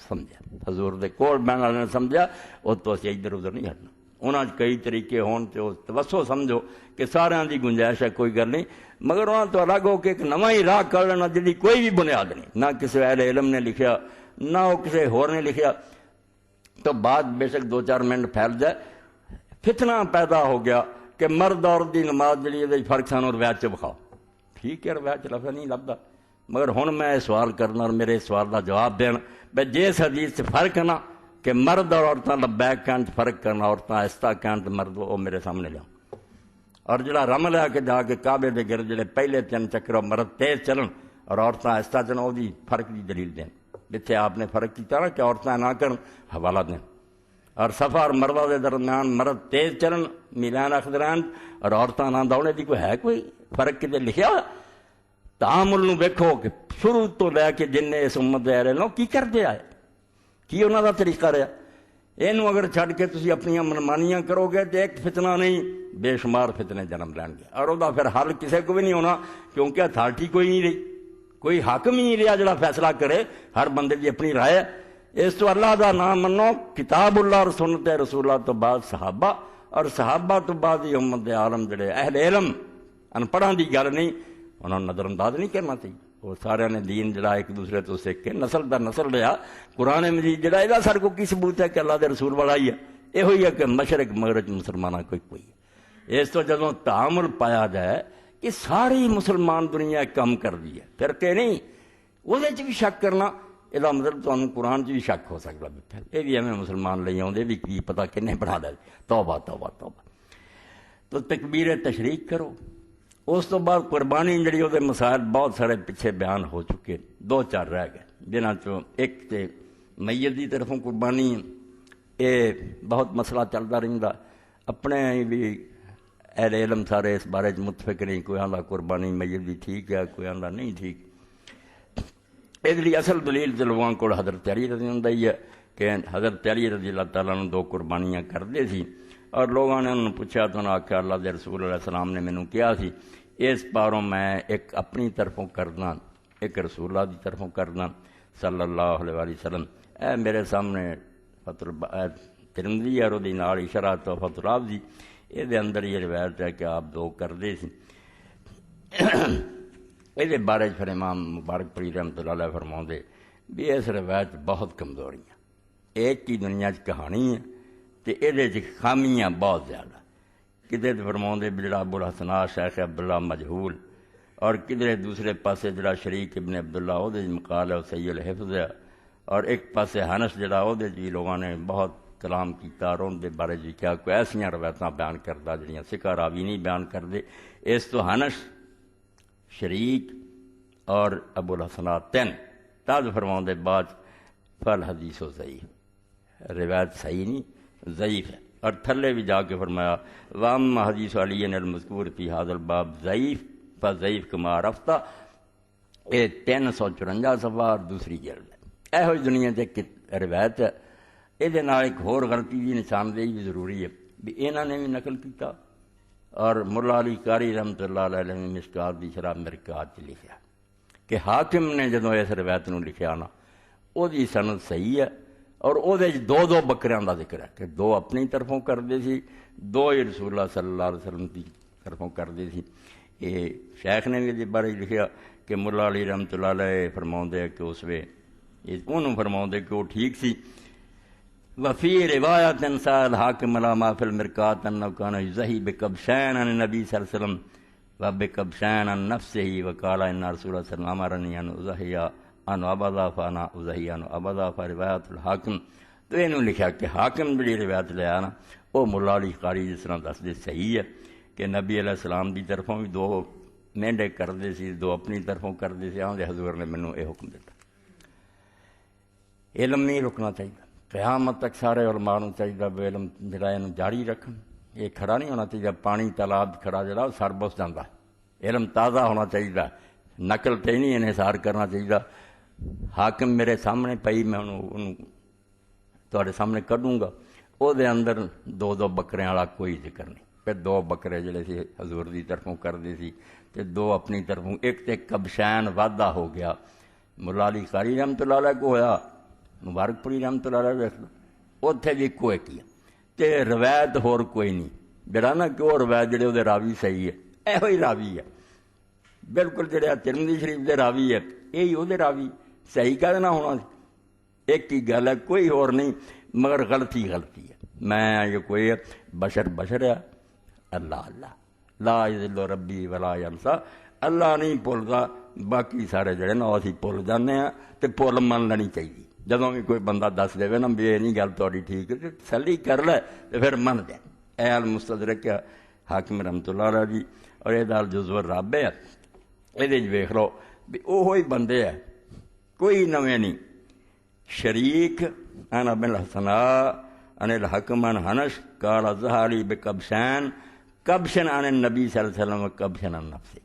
سمجھا حضور دے کول بہن والے نے سمجھا وہ تو اسی ادھر ادھر نہیں ہٹنا انہاں کئی طریقے ہون تو توسو سمجھو کہ سارے دی گنجائش ہے کوئی گل نہیں مگر انہاں تو الگ ہو کے ایک نواں ہی راہ کر لینا جی کوئی بھی بنیاد نہیں نہ کسی اہل علم نے لکھیا نہ وہ کسی ہور نے لکھیا تو بات بے شک 2-4 منٹ پھیل جائے فتنہ پیدا ہو گیا کہ مرد عورت دی نماز جڑی فرق سانو روایت چ بکھاؤ ٹھیک ہے روایت چ لفظ نہیں لبدا مگر ہن میں سوال کرنا اور میرے سوال دا جواب دین بے جس حدیث سے فرق نہ کہ مرد اور عورتیں لبیک کہن فرق کرنا عورتیں آہستہ کہن تو مرد وہ میرے سامنے لیا اور جڑا رم لیا کہ جا کے کعبے دے گرد جڑے پہلے 3 چکر مرد تیز چلن اور عورتیں آہستہ چلن وہ فرق دی دلیل دین جتنے آپ نے فرق کیا نا کہ عورتیں نہ کرن حوالہ دیں اور صفا اور مردہ دے درمیان مرد تیز چلن میلان اخدران اور عورتیں نہ دوڑنے دی کوئی ہے کوئی فرق کتے لکھیا تعامل نو ویکھو کہ شروع تو لے کے جن نے اس امت دے رہے لو کی کرتے آئے کی انہوں دا طریقہ رہا یہ اگر چھڑ کے تسی اپنی منمانیاں کرو گے تو ایک فتنہ نہیں بے شمار فتنے جنم لین گے اور وہ پھر حل کسی کو بھی نہیں ہونا کیونکہ اتھارٹی کوئی نہیں رہی کوئی حاکم ہی نہیں رہا جڑا فیصلہ کرے ہر بندے کی اپنی رائے اس تو اللہ دا نام منو کتاب اللہ اور سنت رسول اللہ تو بعد صحابہ اور صحابہ تو بعد ہی امت عالم جڑے اہل علم ان پڑھاں دی گل نہیں انہوں نے نظر انداز نہیں کرنا چاہیے وہ سارے نے دین جڑا ایک دوسرے تو سیکھ کے نسل دا نسل رہا قرآن مجید جڑا یہ سر کو کی ثبوت ہے کہ اللہ دے رسول والا ہی ہے یہ ہوئی ہے کہ مشرق مغرب مسلمانہ کوئی ہے اس تو جدوں تعامل پایا جائے کہ ساری مسلمان دنیا کم کر دی ہے پھر کہ نہیں وہ بھی شک کرنا یہ مطلب تو قرآن بھی شک ہو سکتا یہ بھی ہمیں مسلمان لے آؤں بھی کی پتا کنے پڑھا دے توبہ توبہ توبہ تو تکبیر تشریق کرو اس تو بعد قربانی جڑی وہ مسائل بہت سارے پیچھے بیان ہو چکے 2-4 رہ گئے جنہاں چوں ایک تے میت دی طرفوں قربانی یہ بہت مسئلہ چلتا رہتا اپنے بھی اہل علم سارے اس بارے متفق نہیں کوئی آندا قربانی میت دی ٹھیک ہے کوئی آندا نہیں ٹھیک اس لیے اصل دلیل تے لوگوں کو حضرت علی رضی اللہ عنہ ہے کہ حضرت علی رضی اللہ تعالیٰ نے 2 قربانیاں کرتے سی اور لوگوں نے انہوں پوچھا تو انہوں نے آکھا اللہ دے رسول علیہ السلام نے مینوں کیا سی اس پاروں میں ایک اپنی طرفوں کرنا ایک رسول اللہ دی طرفوں کرنا صلی اللہ علیہ وسلم اے میرے سامنے ترمذی اور دی نال شرح تحفۃ الرافضی یہ دے اندر یہ روایت ہے کہ آپ 2 کردے سی یہ بارے پھر امام مبارک پری رحمۃ اللہ علیہ فرماؤندے بھی اس روایت بہت کمزوریاں ایک کی دنیا کہانی ہے تو یہ خامیاں بہت زیادہ کدھر فرماؤندے بھی جڑا ابو الحسناء شیخ عبداللہ مجہول اور کدھر دوسرے پاسے جڑا شریک ابن عبداللہ وہ مقال ہے وہ صحیح الحفظ ہے اور ایک پاسے حنس جڑا وہ جی لوگوں نے بہت کلام کیتا اور ان دے بارے جی کیا کوئی ایسیاں روایتاں بیان کرتا جڑیاں سکہ راوی نہیں بیان کرتے اس تو حنس شریک اور ابو الحسناء 3 تاج فرماؤندے بعد فل حدیث و ضعیف روایت صحیح نہیں ضعیف ہے اور تھلے بھی جا کے فرمایا وام حدیث علی المذکور فی ھذا الباب ضعیف فضعیف کما رفتہ یہ 354 صفحہ اور دوسری جلد ہے یہ دنیا سے ایک روایت ہے یہ ایک ہور غلطی کی نشاندہی بھی ضروری ہے بھی انہوں نے بھی نقل کیتا اور مولا علی قاری رحمۃ اللہ علیہ نے مشکات دی شرح مرکات لکھا کہ حاکم نے جدوں اس روایت نو لکھیا نا وہ دی سند صحیح ہے اور وہ 2 بکریاں دا ذکر ہے کہ 2 اپنی طرفوں کرتے سی 2 ہی رسول اللہ صلی اللہ علیہ وسلم کی طرفوں کرتے سی یہ شیخ نے بھی بارے لکھیا کہ مولا علی رحمۃ اللہ علیہ فرماؤندے کہ اس وے انہوں فرماؤندے کہ وہ ٹھیک سی وفی روایت سال حاکم علی ما فی المرکات انہ کان یضحی بکبشین عن نبی صلی اللہ علیہ وسلم وَبِكَبْشَانَ عَنْ نَفْسِهِ وَقَالَ إِنَّ رَسُولَ اللَّهِ صلی اللہ علیہ وسلم أَمَرَنِي أَنْ أُضَحِّيَ عَنْ عَبَدَ فَأَنَا أُضَحِّي عَنْ عَبَدَ فَرِوایت الحاکم. تو انہوں لکھا کہ حاکم جڑی روایت لیا نا وہ مولا علی قاری جس طرح دس دے صحیح ہے کہ نبی علیہ السلام دی طرفوں بھی 2 مہنڈے کردے سی، 2 اپنی طرفوں کردے سی. آندے حضور نے مینوں یہ حکم دیتا. علم نہیں رکنا چاہیے. قیامت تک سارے علماء نوں چاہیے بھی علم جڑا اینوں جاری رکھن. یہ کھڑا نہیں ہونا چاہیے پانی تالاب کھڑا جڑا سر بس جاتا. علم تازہ ہونا چاہیے، نقل تے نہیں انحصار کرنا چاہیے. حاکم میرے سامنے پئی میں انہوں تواڈے سامنے کڈوں گا، وہ دے اندر 2 بکریاں والا کوئی ذکر نہیں. پھر 2 بکرے جڑے سی حضور دی طرفوں کردے سی تے 2 اپنی طرفوں. ایک تے کبشین وعدہ ہو گیا. مولا علی قاری رحمۃ اللہ علیہ کو ہویا، مبارک پوری رحمۃ اللہ علیہ ویکھ لو اتنے بھی کوئی کیا تے روایت ہور کوئی نہیں. جڑا نا کہ وہ روایت جڑے وہ راوی صحیح ہے، یہ ہی راوی ہے بالکل. جڑا ترمذی شریف دے راوی ہے یہی وہ راوی صحیح کہہ نہ ہونا. ایک ہی گل ہے، کوئی اور نہیں، مگر غلطی ہے. میں یہ کوئی بشر ہے، اللہ لا یضل ربی ولا ینسا. اللہ نہیں بھولتا، باقی سارے جڑے نا اسی بھول جانے ہیں. تو بھول من لینی چاہیے. جدوں بھی کوئی بندہ دس دے نا بھی یہ نہیں گل تھوڑی ٹھیک ہے تسلی کر لے تو پھر من دے. اے المستدرک حاکم رحمۃ اللہ علیہ جی اور یہ الجزو الرابع ہے. یہ ویخ لو بھی وہی بندے ہے، کوئی نویں نہیں. شریک عن ابن الحسناء عن الحکم عن حنش قال ظہری بکبشین کبشن عن النبی صلی اللہ علیہ وسلم کبشن عن نفسی.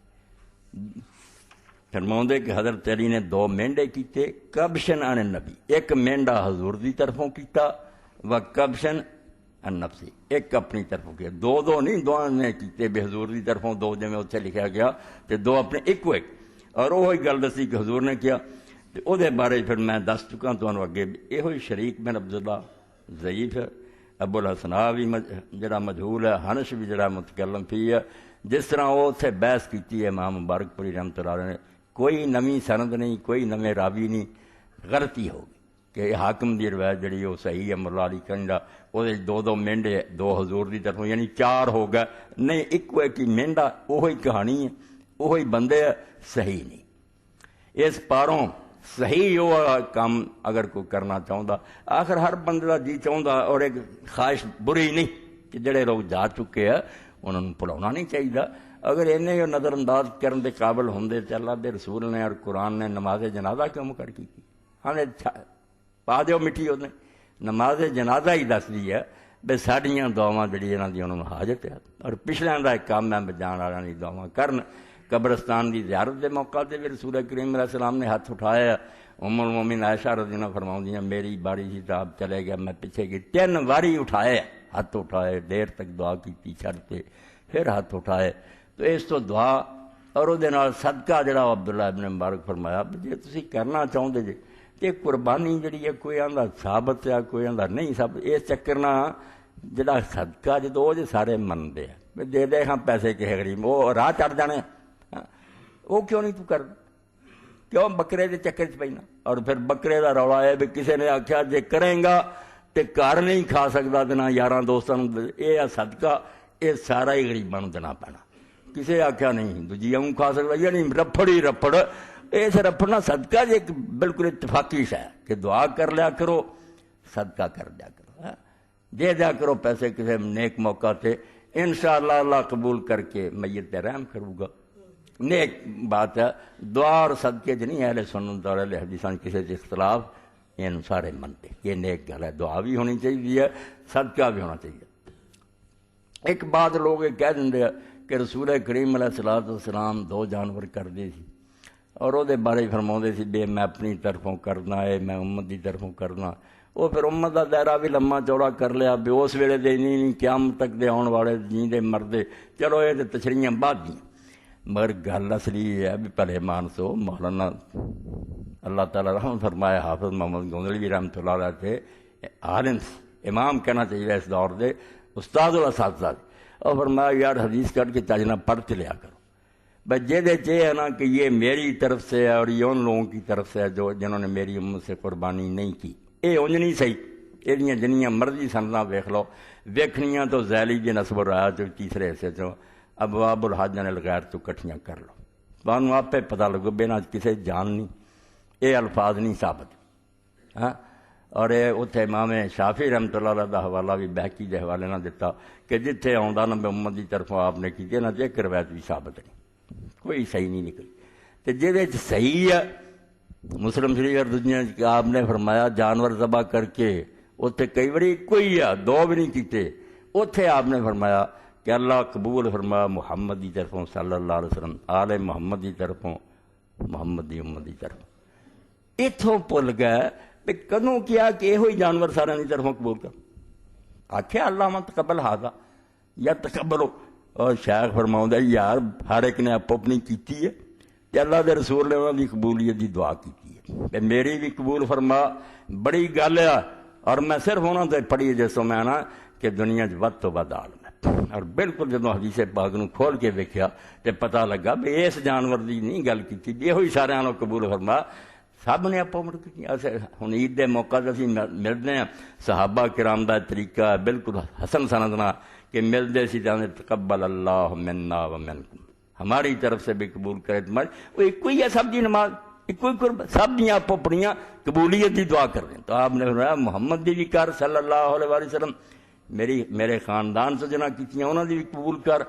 فرماؤندے کہ حضرت علی نے 2 مہنڈے کیتے کبشن عن النبی، ایک مہنڈا حضور دی طرفوں کیتا و کبشن عن نفسی، ایک اپنی طرفوں کیا. 2 نہیں، 2 نے کیتے بے حضور دی طرفوں 2 جویں اتنے لکھا گیا تے 2 اپنے ایک. اور وہی گل دسی کہ حضور نے کیا. تے او دے بارے پھر میں دس چکا تمہوں اگے. یہ شریک بن عبداللہ ضعیف ہے. ابو الحسناء بھی جڑا مجہول ہے، حنش بھی جڑا متکلم فی ہے. جس طرح وہ اتنے بحث کی ہے امام مبارک پوری رحمۃ اللہ علیہ نے، کوئی نویں سند نہیں، کوئی نویں راوی نہیں. غلطی ہوگی کہ حاکم دی روایت جڑی وہ صحیح ہے. مولا علی کنڈا وہ 2 مہنڈے 2 حضور دی طرفوں یعنی 4 ہو گئے. نہیں، ایک ہی مہنڈا، وہی کہانی ہے، وہی بندے ہے، صحیح نہیں. اس پاروں صحیح وہ کام اگر کوئی کرنا چاہتا، آخر ہر بندے کا جی چاہتا، اور ایک خواہش بری نہیں کہ جڑے لوگ جا چکے ہیں انہوں نے بھلانا نہیں چاہیے. اگر انہیں نظر انداز کرنے کے قابل ہوں تو اللہ کے رسول نے اور قرآن نے نماز جنازہ کیوں مکر کی؟ ہاں پا دیو مٹھی انہیں. نماز جنازہ ہی دس دی ہے بھی ساڈیاں دعاواں جڑی انہاں دی انہوں نے حاجت ہے. اور پچھلیاں دا ایک کام ہے بجان والوں دی دعاواں کرن. قبرستان دی زیارت دے موقع تے بھی رسول کریم علیہ السلام نے ہاتھ اٹھایا. ام المومنین عائشہ رضی اللہ عنہا فرماؤندیاں میری باری سی صاحب چلے گیا، میں پیچھے گئی 3 باری اٹھائے، ہاتھ اٹھائے، دیر تک دعا کی چھڑتے پھر ہاتھ اٹھائے. تو اس تو دعا اور وہ صدقہ جڑا عبداللہ ابن مبارک فرمایا جی تسی کرنا چاہتے جی تے قربانی جڑی ہے کوئی آندا ثابت ہے کوئی آندا نہیں ثابت. اس چکر نہ جڑا صدقہ جدو وہ سارے منتے ہیں دے دے ہاں پیسے کہے غریب وہ راہ چڑھ جانے، وہ کیوں نہیں تو کر کیوں بکرے دے چکر چ پینا. اور پھر بکرے دا رولا ہے بھی کسی نے آخیا جے کریں گا تے گھر نہیں کھا سکتا تو نہ یاراں دوستاں یہ صدقہ یہ سارا ہی غریباں نوں دینا پینا. کسی آخیا نہیں دوجی اوں کھا سکتا یا نہیں، رپڑ ہی رپڑ. اس رپڑنا صدقہ جی ایک بالکل اتفاقی ہے کہ دعا کر لیا کرو، صدقہ کر دیا کرو، دے دیا کرو پیسے کسی نیک موقع تے انشاءاللہ اللہ قبول کر کے میت پہ رحم کروں گا. نیک بات ہے. دعا اور صدقے نہیں اہل سنت اور اہل حدیثاں کسی سے اختلاف، ان سارے منتے یہ نیک گل ہے. دعا بھی ہونی چاہیے، صدقہ بھی ہونا چاہیے. ایک بات لوگ کہہ دیں کہ رسول کریم علیہ السلام 2 جانور کرتے سی اور وہ بارے فرماؤندے سی بے میں اپنی طرفوں کرنا ہے، میں امت کی طرفوں کرنا. وہ پھر امت کا دائرہ بھی لما چوڑا کر لیا بھی اس ویلے دے نہیں قیامت تک دے آن والے جیندے مردے. چلو یہ تو تشریحاں بعد دیں، مگر گل اصلی یہ ہے بھی پہلے مانسو مولانا اللہ تعالیٰ رحمت فرمائے حافظ محمد گوندلوی رحمۃ اللہ علیہ تھے عالم امام کہنا چاہیے اس دور دے استاد الاساتذہ. اور فرمایا یار حدیث کر کے چاجنا پڑھتے لیا کرو بھائی جے ہے نا کہ یہ میری طرف سے ہے اور یہ ان لوگوں کی طرف سے ہے جو جنہوں نے میری امت سے قربانی نہیں کی. یہ انج نہیں صحیح. یہ جنیاں مرضی سننا ویکھ لو، ویکھنیاں تو ذیلی جے نسب و رعایت تیسرے حصے چوں ابواب الحج نے الغیر تو کٹھیاں کر لو، تمہیں آپ پتہ لگو بنا کسی جان نہیں، یہ الفاظ نہیں ثابت ہاں۔ اور اتنے امام شافعی رحمۃ اللہ علیہ کا حوالہ بھی بہقی کے حوالے نہ دیتا کہ جتھے آؤں نبی محمد کی طرفوں آپ نے کی نہ ایک روایت بھی ثابت نہیں، کوئی صحیح نہیں نکلی۔ تو جہد صحیح ہے مسلم شریف اور دنیا آپ نے فرمایا جانور ذبح کر کے اتنے کئی باری کوئی ہے دو بھی نہیں کیتے، اتنے آپ نے فرمایا کہ اللہ قبول فرمایا محمد کی طرفوں صلی اللہ علیہ وسلم آل محمد کی طرفوں محمد کی امت کی طرفوں۔ اتوں بھول گئے بھی کدوں کیا کہ یہ جانور سارے کی طرفوں قبول کر آخیا اللہ من تقبل ہاضا یا تقبلو، اور شیخ فرماؤں یار ہر ایک نے آپ اپنی کیتی ہے کہ اللہ کے رسول نے انہوں کی قبولیت کی دعا کی ہے، میری بھی قبول فرما بڑی گل ہے۔ اور میں صرف انہوں نے پڑھی جس میں آنا کہ دنیا ود تو ود عالم ہے، اور بالکل جب حدیث پاک نو کھول کے ویکھیا تو پتہ لگا بھی اس جانور کی نہیں گل کی، یہ سارے قبول فرما سب نے آپ عمر کی۔ ہوں عید کے موقع سے اسی ملتے ہیں، صحابہ کرام کا طریقہ ہے بالکل حسن سندنا کہ ملتے سی تقبل اللہ منا و منکم، ہماری طرف سے بھی قبول کرے تمہاری، وہ ایک ہی ہے سب کی نماز، ایک ہی قرب، سب دیا آپ اپنی قبولیت کی دعا کر رہے ہیں۔ تو آپ نے فرمایا محمد دی بھی کر صلی اللہ علیہ وسلم، میرے خاندان سے جنہ کیتیاں انہوں دی بھی قبول کر،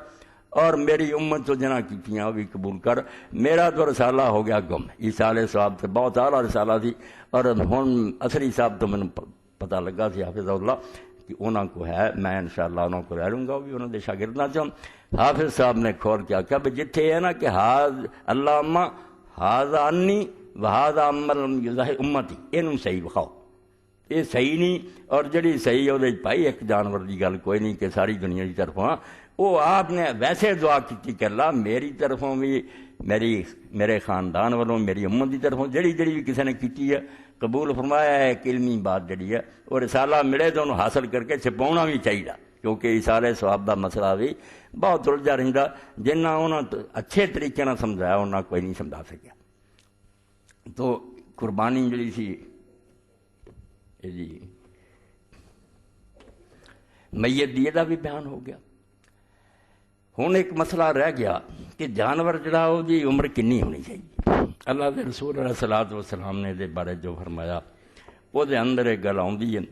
اور میری امت تو جنہ کیتیاں وہ بھی قبول کر۔ میرا تو رسالہ ہو گیا گم، ایسال صاحب سے بہت اعلیٰ رسالہ تھی، اور ہوں اثری صاحب تو مجھے پتہ لگا سی حافظ اللہ کہ انہوں کو ہے، میں انشاءاللہ انہوں کو رہ لوں گا، وہ بھی انہوں نے شاگردنا چاہوں۔ حافظ صاحب نے کھول کے آخیا بھی جتھے ہے نا کہ اللہ اما ہاضا انی وہاضا عمل امتی، یہ صحیح بکھاؤ، یہ صحیح نہیں۔ اور جڑی صحیح وہ بھائی ایک جانور کی گل کوئی نہیں کہ ساری دنیا کی طرفوں، وہ آپ نے ویسے دعا کی کہ اللہ میری طرفوں بھی میرے خاندان والوں میری امت کی طرفوں جڑی بھی کسی نے کی ہے قبول فرمایا ہے۔ ایک علمی بات جڑی ہے وہ رسالہ ملے تو انہوں حاصل کر کے چھپاؤنا بھی چاہیے، کیونکہ ایسال ثواب کا مسئلہ بھی بہت الجھا رہتا، جنہ انہوں نے اچھے طریقے نہ سمجھایا انہوں کوئی نہیں سمجھا سکیا۔ تو قربانی جڑی سی جی میت دی دا بھی بیان ہو گیا۔ ہوں ایک مسئلہ رہ گیا کہ جانور جڑا وہ دی عمر کنی ہونی چاہیے۔ اللہ کے رسول علیہ الصلوۃ والسلام نے دے بارے جو فرمایا وہ دے اندر ایک گل آتی ہے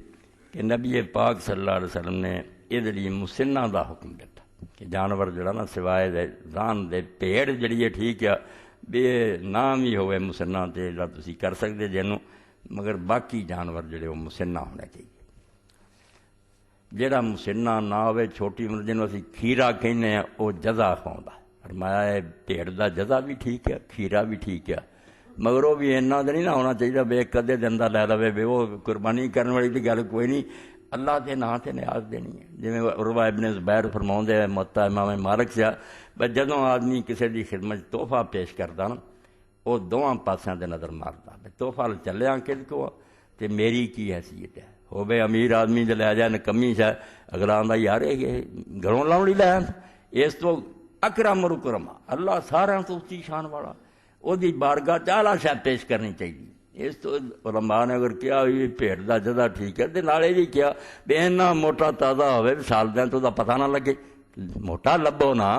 کہ نبی پاک صلی اللہ علیہ وسلم نے یہ لیے مسنہ دا حکم دیتا کہ جانور جڑا نا سوائے دے ران دے پیڑ جڑی ہے ٹھیک ہے بے نام ہی ہوئے مسنہ تے جڑا تسی کر سکتے جنوں، مگر باقی جانور جڑے وہ مسنہ ہونے چاہیے۔ جڑا مسنہ نہ ہوئے چھوٹی عمر جنوں اسی کھیرا کہنے ہیں وہ جزا کھاؤں فرمایا ہے پیڑ دا جزا بھی ٹھیک ہے کھیرا بھی ٹھیک ہے، مگر وہ بھی اینا نہیں نہ ہونا چاہیے بے ایک ادھے دن دا لے لوے بے وہ قربانی کرنے والی تو گل کوئی نہیں، اللہ کے نام سے نیاز دینی ہے۔ جی عروہ ابن زبیر فرماؤں دے موطا امام مالک سے بس جدوں آدمی کسی دی خدمت تحفہ پیش کرتا نا وہ دونوں پاسوں دے نظر مارتا تحفہ چلیا کد کو تے میری کی حیثیت ہے، ہو بے امیر آدمی دے لے جائے نکمی سے اگلا آندا یار گھروں لاؤ لے آیا، اس تو اکرم رکرما اللہ سارا تو اچھی شان والا وہ دی بارگاہ چالا شاید پیش کرنی چاہیے۔ اس تو علماء نے اگر کیا ہوئی پیڑ دا جزا ٹھیک ہے تے نالے بھی کیا بے اینا موٹا تازہ ہوئے سال دیں تو دا پتہ نہ لگے موٹا لبو نا،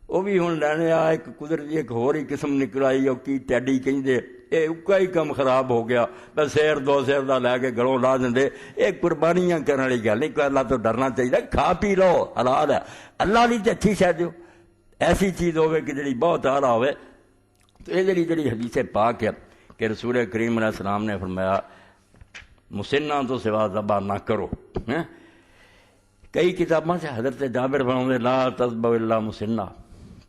وہ بھی ہوں لینے آ ایک قدرتی ایک ہور ہی قسم نکل آئی وہ کی ٹیڈی کہیں یہ اکا ہی کم خراب ہو گیا بس سیر دو سیر دا لے کے گھروں لا دیں، یہ قربانیاں کرنے والی گل نہیں، کوئی اللہ تو ڈرنا چاہیے، کھا پی لو حلال ہے، اللہ لی تے اچھی شاید دیو ایسی چیز ہوئے کہ جڑی بہت اعلیٰ ہوئے۔ تو یہ جڑی حدیث پاک ہے کہ رسول کریم علیہ السلام نے فرمایا مسنہ تو سوا ذبح نہ کرو۔ کئی کتابوں سے حضرت جابر فرماتے لا تذبحوا الا مسنہ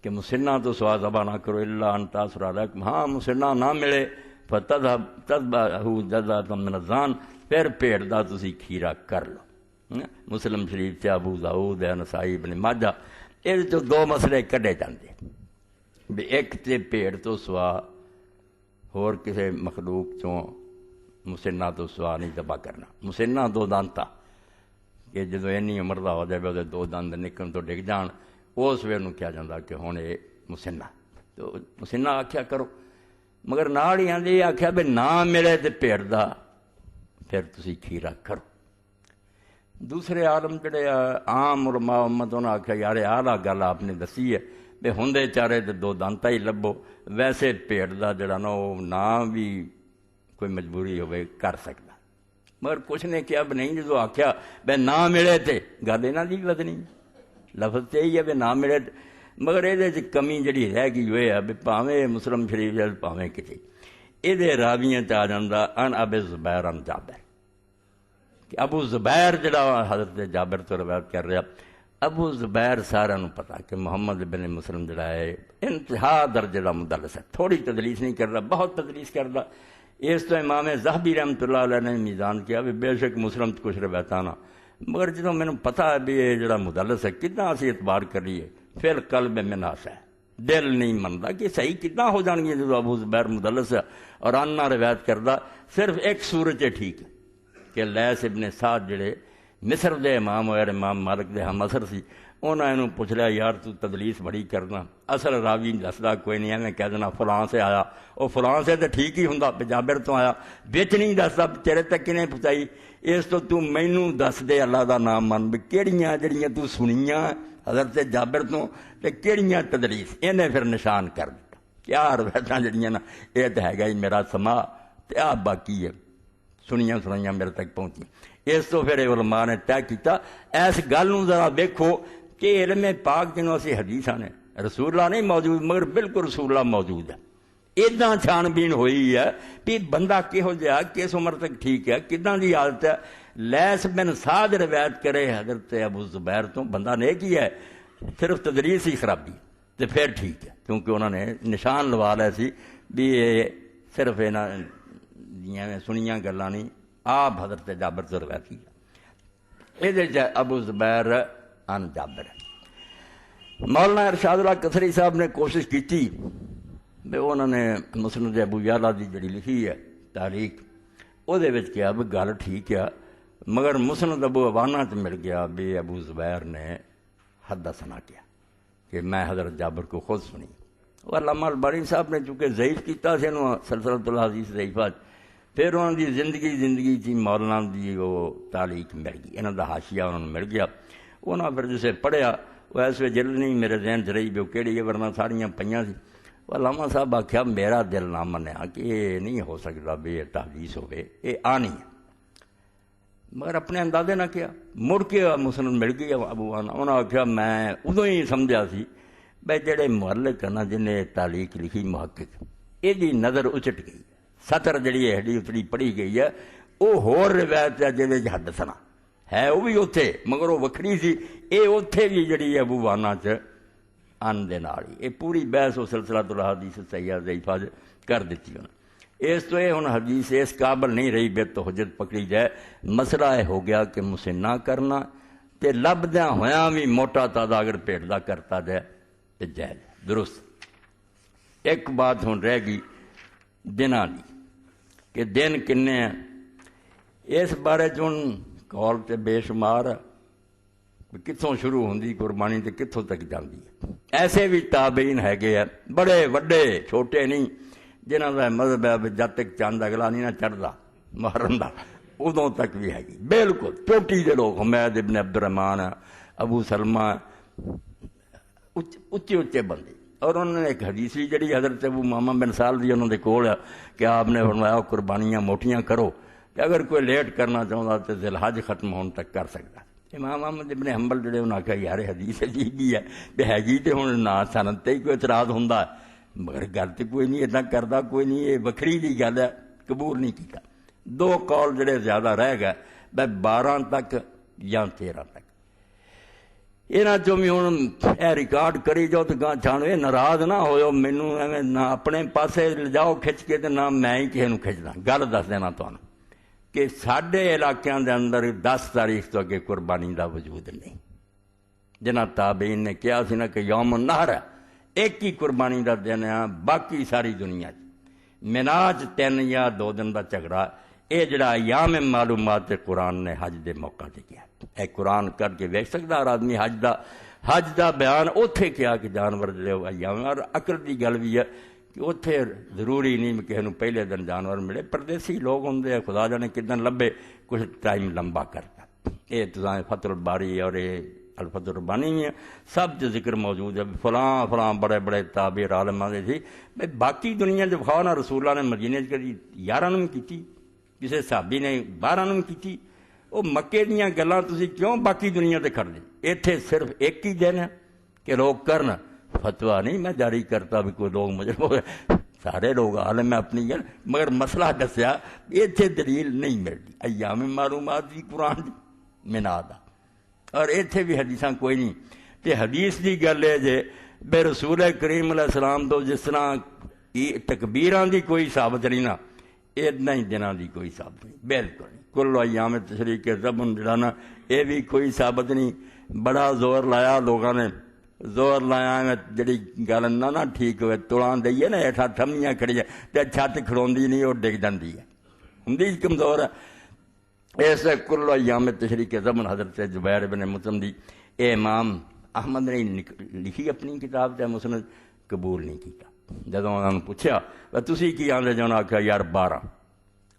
کہ مسنہ تو سوا ذبح نہ کرو الا ان تاثر علیکم، ہاں مسنہ نہ ملے فتذبحوا جزءا من الظان، پھر پیڑ دا تسی کھیرا کر لو۔ مسلم شریف سے ابو داؤد نسائی ابن ماجہ یہ تو دو مسئلے کڈے جاندے بھی ایک تے پیڑ تو سوا اور کسی مخلوق چوں مسنہ تو سوا نہیں ذبح کرنا، مسنہ دو دانتا کہ جدو اینی عمر دا ہو جائے وہ دو دند نکلن تو ڈگ جان اس ویلے کیا جاتا کہ ہوں یہ مسنہ، تو مسنہ آخیا کرو، مگر نال ہی آدھے آخیا بھی نہ ملے تو پیڑ دا پھر تسی کھیرا کرو۔ دوسرے عالم جڑے عام علماء امت انہوں نے آخیا یار آہ گل آپ نے دسی ہے بھی ہوندے چارے تے دو دانتا ہی لبو، ویسے پیڑ دا جڑا نا وہ نہ بھی کوئی مجبوری ہوئے کر سکتا، مگر کچھ نے کیا بھی نہیں جدو آخیا بے نہ ملے تے گل یہاں دی بدنی لفظ تے یہی ہے بھی نہ ملے، مگر یہ کمی جڑی رہ گئی ہوئے ہے بھی پاویں مسلم شریف جل پاویں کسی یہ راویاں آ جاندہ ان ابو زبیر ان جابر کہ ابو زبیر جڑا حضرت جابر تو روایت کر رہا، ابو زبیر سارا پتا کہ محمد بن مسلم جڑا ہے انتہا درجے کا مدلس ہے، تھوڑی تدلیس نہیں کرتا، بہت تدلیس کرتا۔ اس تو امام ذہبی رحمۃ اللہ علیہ نے میزان کیا بھی بے شک مسلم تو کچھ روایتاں نہ، مگر جدوں مینوں پتا ہے بھی یہ جڑا مدلس ہے کتنا اسی اعتبار کریے، پھر قلب میں ناس ہے، دل نہیں منتا کہ صحیح کتنا ہو جان گیا جدوں ابو زبیر مدلس ہے اور آنا روایت کرتا، صرف ایک صورت ہے ٹھیک ہے کہ لیث ابن سعد جڑے مصر دے امام ہوئے، امام مالک دے ہم اثر سی، انہوں نے پوچھ لیا یار تو تدلیس بڑی کرنا، اصل راوی دسدا کوئی نہیں ہے، میں کہہ دینا فلاں سے آیا، وہ فلاں سے تو ٹھیک ہی ہوں، جابر تو آیا، بچ نہیں دسدا تیرے تک کنے پہنچائی، اس تو مینوں دس دے اللہ دا نام من بھی کہڑیاں جڑیاں تو سنیاں حضرت جابر تو تے کہڑیاں تدلیس، انہیں پھر نشان کر دیتا، کیا روایتاں جڑیاں نا یہ تو ہے گا میرا سما تے آ باقی ہے سنیاں سنائیاں میرے تک پہنچی۔ اس تو پھر علماء نے طے کیتا اس گل نوں ذرا دیکھو کہ علم پاک جنوں اسی حدیثاں نے رسول اللہ نہیں موجود مگر بالکل رسول اللہ موجود ہے، اداں چھان بین ہوئی ہے کہ بندہ کہو جہا کس عمر تک ٹھیک ہے کداں دی حالت ہے، لیث بن سعد روایت کرے حضرت ابو زبیر تو بندہ نے کی ہے صرف تدریس ہی خرابی تو پھر ٹھیک ہے، کیونکہ انہوں نے نشان لوا لیا سی بھی یہ صرف یہاں دیاں سنیاں گلاں نہیں، آپ حضرت جابر سے روایت کی یہ ابو زبیر ان جابر۔ مولانا ارشاد اللہ کثری صاحب نے کوشش کی تھی بھی انہوں نے مسند ابو یعلا دی جڑی لکھی ہے تاریخ وہ کیا بھی گل ٹھیک ہے، مگر مسند ابو عوانہ چ مل گیا بھی ابو زبیر نے حدثنا کیا کہ میں حضرت جابر کو خود سنی، اور علامہ البانی صاحب نے چونکہ ضعیف کیتا سے سلسلۃ الحدیث ضعیفہ، پھر انہوں دی زندگی تھی مولانا دی وہ تعلیق مل گئی، انہوں دا حاشیہ انہوں نے مل گیا، انہوں نے پھر جسے پڑھیا وہ ایسے جلد نہیں میرے ذہن چ رہی بھی وہ کہڑی ہے ورنہ ساریاں پئیاں سی، علامہ صاحب آخیا میرا دل نہ منیا کہ یہ نہیں ہو سکتا بھی یہ تحدیث ہوئے یہ آنی ہے، مگر اپنے اندازے نہ کیا، مڑ کے مسلم مل گئی ابو آنا، انہوں نے آخیا میں ادوں ہی سمجھا سی بھائی جڑے مؤلف ہے نا جنہیں تعلیق لکھی محقق یہ نظر اچٹ گئی، سطر جڑی ہے ہڈی اتڑی پڑھی گئی ہے وہ ہور روایت ہے جی حدثنا ہے وہ بھی اوتھے مگر وہ وکھری سی، یہ اوتھے بھی جڑی ہے ابو وانا چ ان دے نال ہی یہ پوری بحث و سلسلۃ الحدیث صحیحہ ضعیفہ کر دیتی انہوں۔ اس تو یہ ہن حدیث اس قابل نہیں رہی بے تو حجت پکڑی جائے، مسئلہ یہ ہو گیا کہ مسے نہ کرنا تے لبدیاں ہویاں بھی موٹا تازہ اگر پیٹ دا کرتا جائے تے جائز درست۔ ایک بات ہن رہ گئی دناں دی کہ دن کنے ہیں، اس بارے چن قول تے بے شمار کتوں شروع ہوندی قربانی تے کتوں تک جاندی ہے، ایسے بھی تابعین ہے گئے ہیں بڑے وڈے چھوٹے نہیں جنہاں دا مذہب ہے جب تک چاند اگلا نہیں نہ چڑھدا محرم دا ادوں تک بھی ہے گی، بالکل چوٹی دے لوگ حمید ابن عبد الرحمان ابو سلمہ اچے اچے بندے، اور انہوں نے ایک حدیث بھی جڑی حضرت ابو ماما بن سال دی انہوں نے کول ہے کہ آپ نے فرمایا قربانیاں موٹیاں کرو کہ اگر کوئی لیٹ کرنا چاہتا تو ذی الحج ختم ہونے تک کر سکتا۔ امام احمد ابن حنبل جڑے انہوں نے آخیا یار حدیث عجیب ہی ہے بھی ہے تو ہوں نہ سنت تے ہی کوئی اعتراض ہوندا مگر گل تو کوئی نہیں اتنا کرتا کوئی نہیں، یہ وکھری دی گل ہے قبول نہیں کیتا۔ دو قول جڑے زیادہ رہ گئے بھائی 12 تک یا 13 تک، یہاں چوں بھی ہوں یہ ریکارڈ کری جاؤ تو گاہ چھانو یہ ناراض نہ ہوئے مینوں ایویں نہ اپنے پاسے لجاؤ کھچ کے تو نہ میں ہی کسی نوں کھچدا، گل دس دینا تمہیں کہ ساڈے علاقیاں دے اندر 10 تاریخ تو اگے قربانی دا وجود نہیں، جنہاں تابعین نے کیا سی نا کہ یوم النحر ہے ایک ہی قربانی دا دن ہے، باقی ساری دنیا مناج 3 یا 2 دن دا جھگڑا، یہ جڑا ایام معلومات قرآن نے حج دے موقع تے کیا، اے قرآن کر کے ویکھ سکدا ہر آدمی حج دا بیان اوتھے کیا کہ جانور جڑے ایام، اور عقل دی گل بھی ہے کہ اتنے ضروری نہیں کہ کسی پہلے دن جانور ملے، پردیسی لوگ ہوں خدا جانے کدن لبے کچھ ٹائم لمبا کرتا۔ یہ تساں فتح الباری اور یہ الفتح الربانی بھی سب چ ذکر موجود ہے، فلاں فلاں بڑے بڑے تابع عالماں دے سی۔ باقی دنیا جو خواہ نہ رسول اللہ نے مدینے کری 11 بھی کیتی، کسی صحابی نے 12 بھی کیتی۔ وہ مکے دیاں گلاں تسی کیوں باقی دنیا تے کھڑ دے؟ ایتھے صرف ایک ہی دن ہے کہ لوگ کرن، فتویٰ نہیں میں جاری کرتا بھی کوئی لوگ مجھے سارے لوگ عالم ہے اپنی گل، مگر مسئلہ دسیا ایتھے دلیل نہیں ملتی ایام معلومات دی قرآن دی منا دا، اور ایتھے بھی حدیثاں کوئی نہیں۔ تے حدیث دی گل ہے جے بے رسول کریم علیہ السلام تو جس طرح تکبیراں دی کوئی ثابت نہیں نا، اتنا ہی دنوں دی کوئی ثابت نہیں، بالکل نہیں۔ کل ایام تشریق زبن جڑا نا یہ بھی کوئی ثابت نہیں۔ بڑا زور لایا لوگوں نے، زور لایا جڑی گل نہ ٹھیک ہوئے توڑاں دئیے نا ہیٹھاں تھمیاں کھڑی ہے تے چھت کھڑوندی نہیں، وہ ڈگ جاندی ہے، ہندی کمزور ہے۔ ایسے کل ایام تشریق زبن حضرت زبیر بن مطعم دی اے امام احمد نے لکھی اپنی کتاب تے مسند قبول نہیں کیتا۔ جدوں انہوں نے پوچھا تسی کی آندے جو انہوں نے آکھا یار 12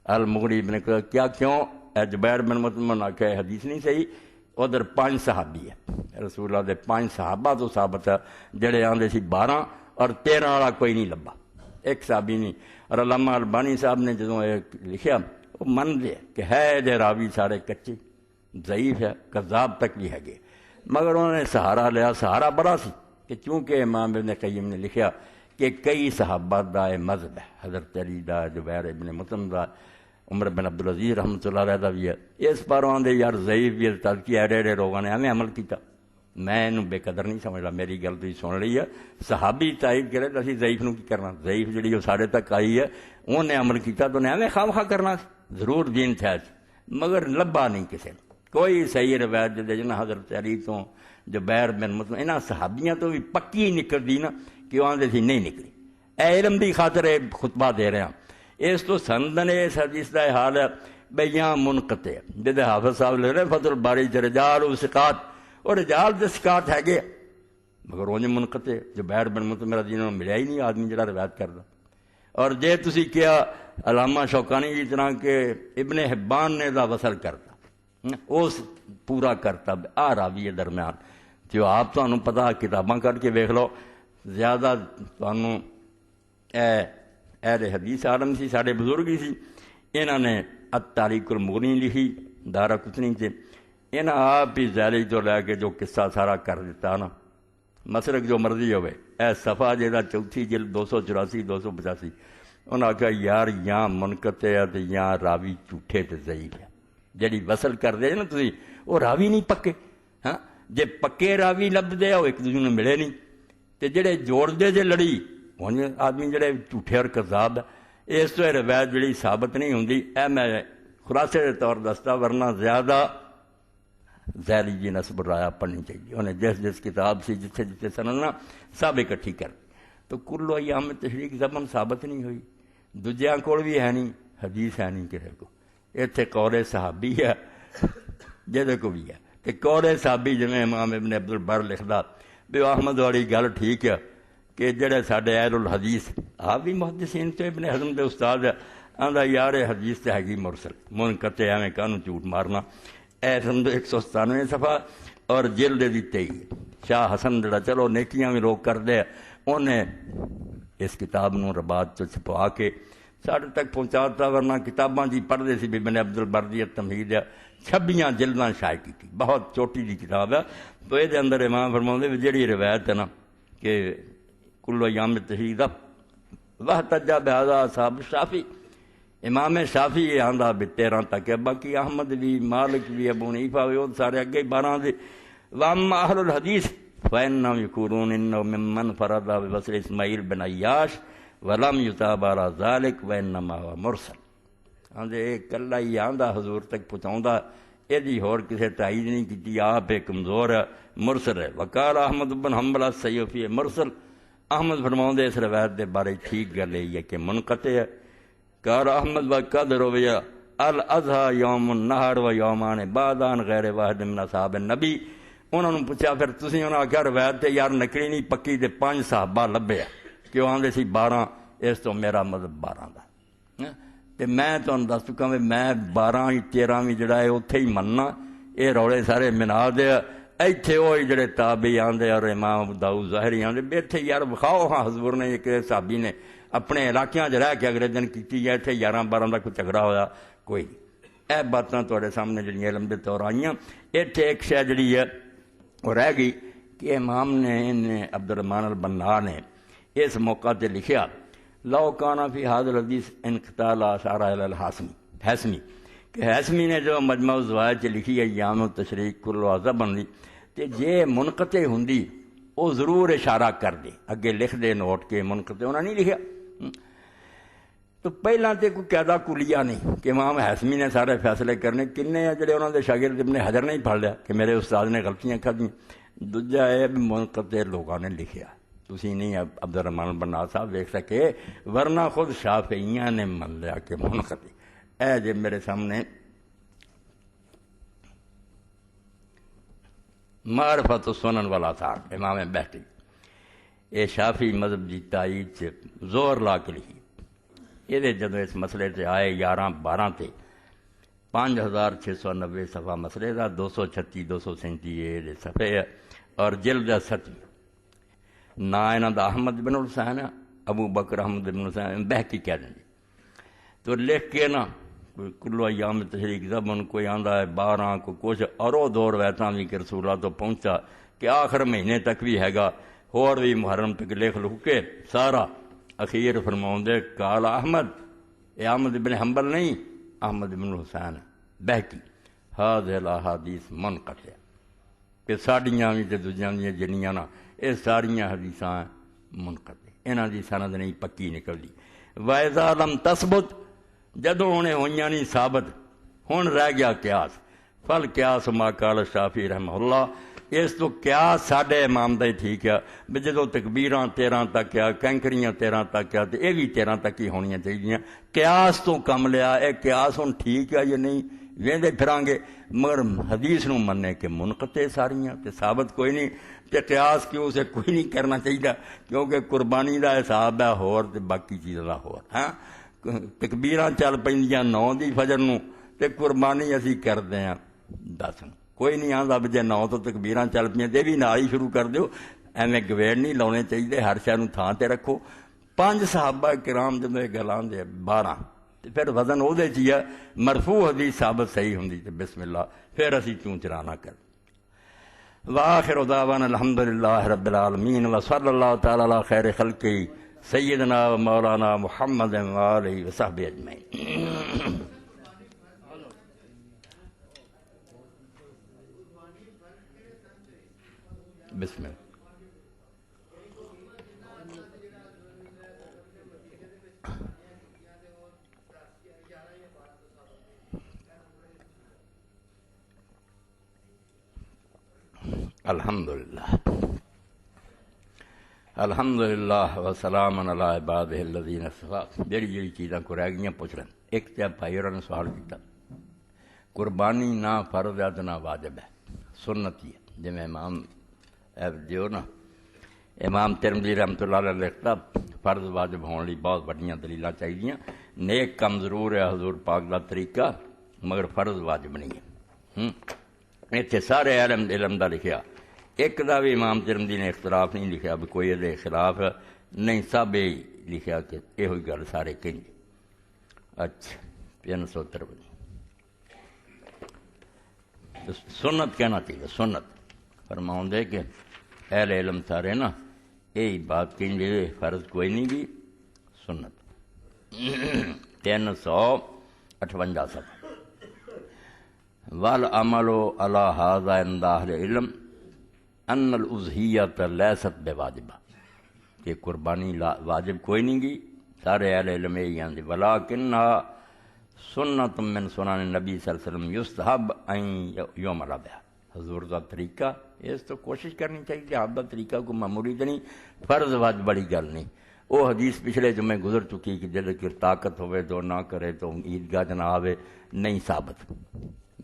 المغنی ابن کیا کیوں؟ زبیر بن مطعم نے آکھا حدیث نہیں صحیح، ادھر 5 صحابی ہے رسول اللہ دے 5 صحابہ تو ثابت ہے جڑے آندے سی 12 اور 13 والا کوئی نہیں لبا، ایک صحابی نہیں۔ اور علامہ البانی صاحب نے جدوں لکھیا وہ من دے کہ ہے دے راوی سارے کچے ضعیف ہے، کذاب تک بھی ہے گے، مگر انہوں نے سہارا لیا، سہارا بڑا سی کہ چونکہ امام ابن قیم نے لکھیا کہ کئی صحابہ دا مذہب ہے، حضرت علی دا، زبیر ابن مطعم دا، عمر بن عبدالعزیز رحمۃ اللہ علیہ دا بھی ہے، اس پر آدھے یار ضعیف بھی تلقی ایڈے ایڈے لوگوں نے ہمیں عمل کیتا، میں انہوں بے قدر نہیں سمجھا، میری گل تھی سن لی ہے، صحابی تائید کرے تو اسی ضعیف نو کی کرنا، ضعیف جڑی وہ سارے تک آئی ہے انہیں عمل کیتا تو انہیں ہمیں خواہ خواہ کرنا ضرور دین تھا، مگر لبا نہیں کسی نے کوئی صحیح روایت دے جنا حضرت علی تو زبیر بن مطعم انہاں صحابیاں تو بھی پکی نکل دی نا کہ وہ آدھے سی نہیں نکلی، اے علم دی خاطر خطبہ دے رہے ہیں۔ اس تو سندن اس حدیث کا حال ہے بھئی یہاں منقطع جدے حافظ صاحب لے رہے فتح الباری رجال و ثقات، اور رجال دے ثقات ہے گے مگر وہ منقطع زبیر بن مطعم رضی اللہ عنہ ملیا ہی نہیں آدمی جڑا روایت کردا۔ اور جے تسی کیا علامہ شوکانی جس طرح کہ ابن حبان نے دا وصل کرتا اس پورا کرتا آ راوی درمیان جو آپ تمہیں پتا کتاباں کر کے ویکھ لو، زیادہ تمہیں اہل حدیث عالم سی سارے بزرگ ہی سی، انہوں نے التاریخ المغنی لکھی دارقطنی سے، انہاں آپ ہی ذیلی تو لے کے جو قصہ سارا کر دیتا نا، مسلک جو مرضی ہوئے اے صفحہ جہاں 4 جلد 284 285 انہوں نے کہا یار یہاں منقطع ہے تو یہاں راوی جھوٹے تے ضعیف ہے، جڑی وصل کر دے نا تسی وہ راوی نہیں پکے، ہاں جے پکے راوی لب دے وہ ایک دوسرے نے ملے نہیں، تے جڑے جوڑ دے جے لڑی ہوں آدمی جڑے جھوٹے اور کذاب ہے، اس تو روایت جڑی ثابت نہیں ہوندی، اے میں خلاصے کے طور دستا، ورنہ زیادہ ذیلی جی نسب رایا پڑھنی چاہیے، انہیں جس جس کتاب سے جتھے جتھے سننا سب اکٹھی کر، تو کل ایام تشریق زبن ثابت نہیں ہوئی، دوجیاں کول بھی ہے نہیں، حدیث ہے نہیں کسی کو، اتنے قول صحابی ہے جہدے کو بھی ہے، تے قول صحابی جویں امام ابن عبد البر لکھدا بھی احمد والی گل ٹھیک ہے کہ جڑے ساڈے اہل الحدیث آپ بھی محدثین تو ابن حزم دے استاد ہے، آندا یار حدیث تے ہے مرسل منقطع ایویں کانوں جھوٹ مارنا، احزم 197 صفحہ اور جلد دی 23 شاہ حسن جڑا چلو نیکیاں بھی لوگ کردے انہیں اس کتاب نو رباط چ چھپا کے ساڈے تک پہنچاتا، ورنہ کتاباں جی پڑھتے سی بھی ابن عبد البر دی تمہید ہے 26 جلداں شائع کی، بہت چھوٹی جی کتاب ہے، تو یہ اندر امام فرماؤندے بھی جڑی روایت ہے نا کہ کل ایام تشریق واحتجا بہذا اصحاب شافی، امام شافی یہ آندا بھی 13 تک ہے، باقی احمد بھی مالک بھی ابو حنیفہ بھی وہ سارے اگے 12 دے، واما اہل الحدیث فإنهم يقولون إنه ممن فرض بوصل اسماعیل بن عیاش ولم یتاب على ذلك وإنما هو مرسل، آندے کلا ہی آندا حضور تک پہنچاوندا، یہ ہور کسے تائید نہیں کیتی، آپ کمزور ہے، مرسل ہے۔ وقال احمد بن حنبل السیوفی مرسل، احمد فرماؤندے اس روایت دے بارے ٹھیک گل ہے کہ منقطع ہے۔ قال احمد وقد روی الاضحى یوم النحر و یومان بعدان غیر واحد من اصحاب النبی، انہوں نے پوچھا پھر تسی انہوں نے آخیا روایت تے یار نکلی نہیں پکی تے 5 صحابہ لبے کہ وہ آندے سی 12، اس تو میرا مذہب 12 دا، تے میں تمہیں دس چکا میں 12 13 بھی جڑا ہے اتھے ہی مننا، یہ رولے سارے منا دے ایتھے وہی جڑے تابعی آندے اور امام ابو داؤد ظاہری آندے بیٹھے یار بخاؤ ہاں حضور نے ایک صحابی نے اپنے علاقیاں رہ کے اگلے دن کیتی ہے اتنے 11-12 کا کوئی جھگڑا ہویا کوئی نہیں اے باتاں تواڈے سامنے جڑیاں علم دے طور آئیاں اتنے ایک شے جڑی ہے وہ رہ گئی کہ امام نے عبد الرحمن البنا نے اس موقع تے لکھیا لو کانا فی هذا الحدیث انقطاع اشارہ الی الحاسمی کہ حاسمی نے جو مجمع الزوائد چ لکھی ہے ایام التشریق کل واضح بن دی تے جے منقطع ہوندی وہ ضرور اشارہ کر دے اگے لکھ دے نوٹ کے منقطع انہوں نے نہیں لکھیا تو پہلا تے کوئی قاعدہ کلیہ نہیں کہ امام حاسمی نے سارے فیصلے کرنے کنے جڑے انہوں دے شاگرد ابن حجر نے ہی پڑھ لیا کہ میرے استاد نے غلطیاں کھدیں دوجا ہے منقطع لوگوں نے لکھیا تسی نہیں عبد الرحمن بنا صاحب دیکھ سکے ورنہ خود شافعیاں نے من لیا کہ منقطع اے جے میرے سامنے معرفت السنن والآثار امام بہقی یہ شافعی مذہب کی تائید زور لا کے لکھی یہ جدو اس مسئلے سے آئے 11-12 تے 5690 صفحہ مسئلے کا 236-237 یہ صفحے ہے اور جلد 7 نا انہاں دا احمد بن حسین ابو بکر احمد بن حسین بہقی کہہ دیں تو لکھ کے نا کوئی کلو ایام تشریق زبن کوئی آندا ہے 12 کو کچھ اور وہ دور ویتاں بھی کہ رسول اللہ تو پہنچا کہ آخر مہینے تک بھی ہے گا اور بھی محرم تک لکھ لکھ کے سارا اخیر فرماؤں دے کال احمد اے احمد بن حنبل نہیں احمد بن حسین بہقی هذه الاحادیث منقطع کہ ساڑیاں بھی تے دوجیاں دی جنیاں نا یہ ساریاں حدیثاں منقطع انہاں دی سند نہیں پکی نکلدی وَإِذَا لَمْ تَثْبُتْ جدوں انہیں ہوئیاں نہیں ثابت ہن رہ گیا قیاس فل قیاس ما قال شافعی رحمہ اللہ اس تو قیاس ساڈے امام دا ہی ٹھیک ہے بھی جدوں تکبیراں 13 تک ہے کینکریاں 13 تک ہے تے یہ بھی 13 تک ہی ہونیاں چاہیے قیاس تو کم لیا اے قیاس ہن ٹھیک ہے یا نہیں ویندے پھراں گے مگر حدیث نو مننے کہ منقطع ساریاں تے ثابت کوئی نہیں تے قیاس کیوں سے کوئی نہیں کرنا چاہیے کیونکہ قربانی دا حساب ہے ہور تے باقی چیزاں دا ہور ہاں تکبیراں چل پیندیاں 9 دی فجر نو تے قربانی اسی کردے ہیں 10 نو کوئی نہیں آندا جے 9 تو تکبیراں چل پیاں تے بھی نال ہی شروع کر دیو ایویں گویڑ نہیں لانے چاہیے ہر شے نوں تھاں تے رکھو 5 صحابہ کرام جدوں یہ گل آندے 12 تے پھر وزن او دے چ ہے مرفوع حدیث ثابت صحیح ہوندی تے بسم اللہ پھر اسی چوں چرانا کر وآخر دعوانا الحمدللہ رب العالمین وصلی اللہ تعالی علی خیر خلقہ سیدنا و مولانا محمد وآلہ وصحبہ اجمعین بسم اللہ الحمدللہ وسلام علی عبادہ الذین اصطفیٰ جڑی چیزاں کو رہ گئیاں پوچھ لیں ایک تے بھائی اور نے سوال کیتا قربانی نہ فرض ہے نہ واجب ہے سنت ہی ہے جی امام جو نا امام ترمذی رحمۃ اللہ علیہ لکھتا فرض واجب ہونے لی بہت بڑیاں دلیلاں چاہیے نیک کم ضرور ہے حضور پاک دا طریقہ مگر فرض واجب نہیں ہے اتنے سارے علم دا لکھیا ایک دا بھی امام ترمذی نے اختلاف نہیں لکھیا بھی کوئی دے خلاف نہیں سب لکھیا کہ یہ ہوئی گل سارے کہیں اچھا 353 سنت کہنا چاہیے سنت فرماؤں دے کہ اہل علم سارے نا یہی بات کہیں گے فرض کوئی نہیں بھی سنت 358 سب والعمل علی ھذا عند اہل علم ان الاضحیۃ لیست بواجبہ کہ قربانی واجب کوئی نہیں گی سارے اہل علم یہی آندے ولکنھا سنت من سنن نبی صلی اللہ علیہ وسلم یستحب ان یعمل بہا حضور کا طریقہ اس تو کوشش کرنی چاہیے آپ کا طریقہ کو معمولی تو نہیں فرض واجب بڑی گل نہیں وہ حدیث پچھلے جمعے گزر چکی کہ جلد کی طاقت ہوئے تو نہ کرے تو عیدگاہ جنا آوے نہیں ثابت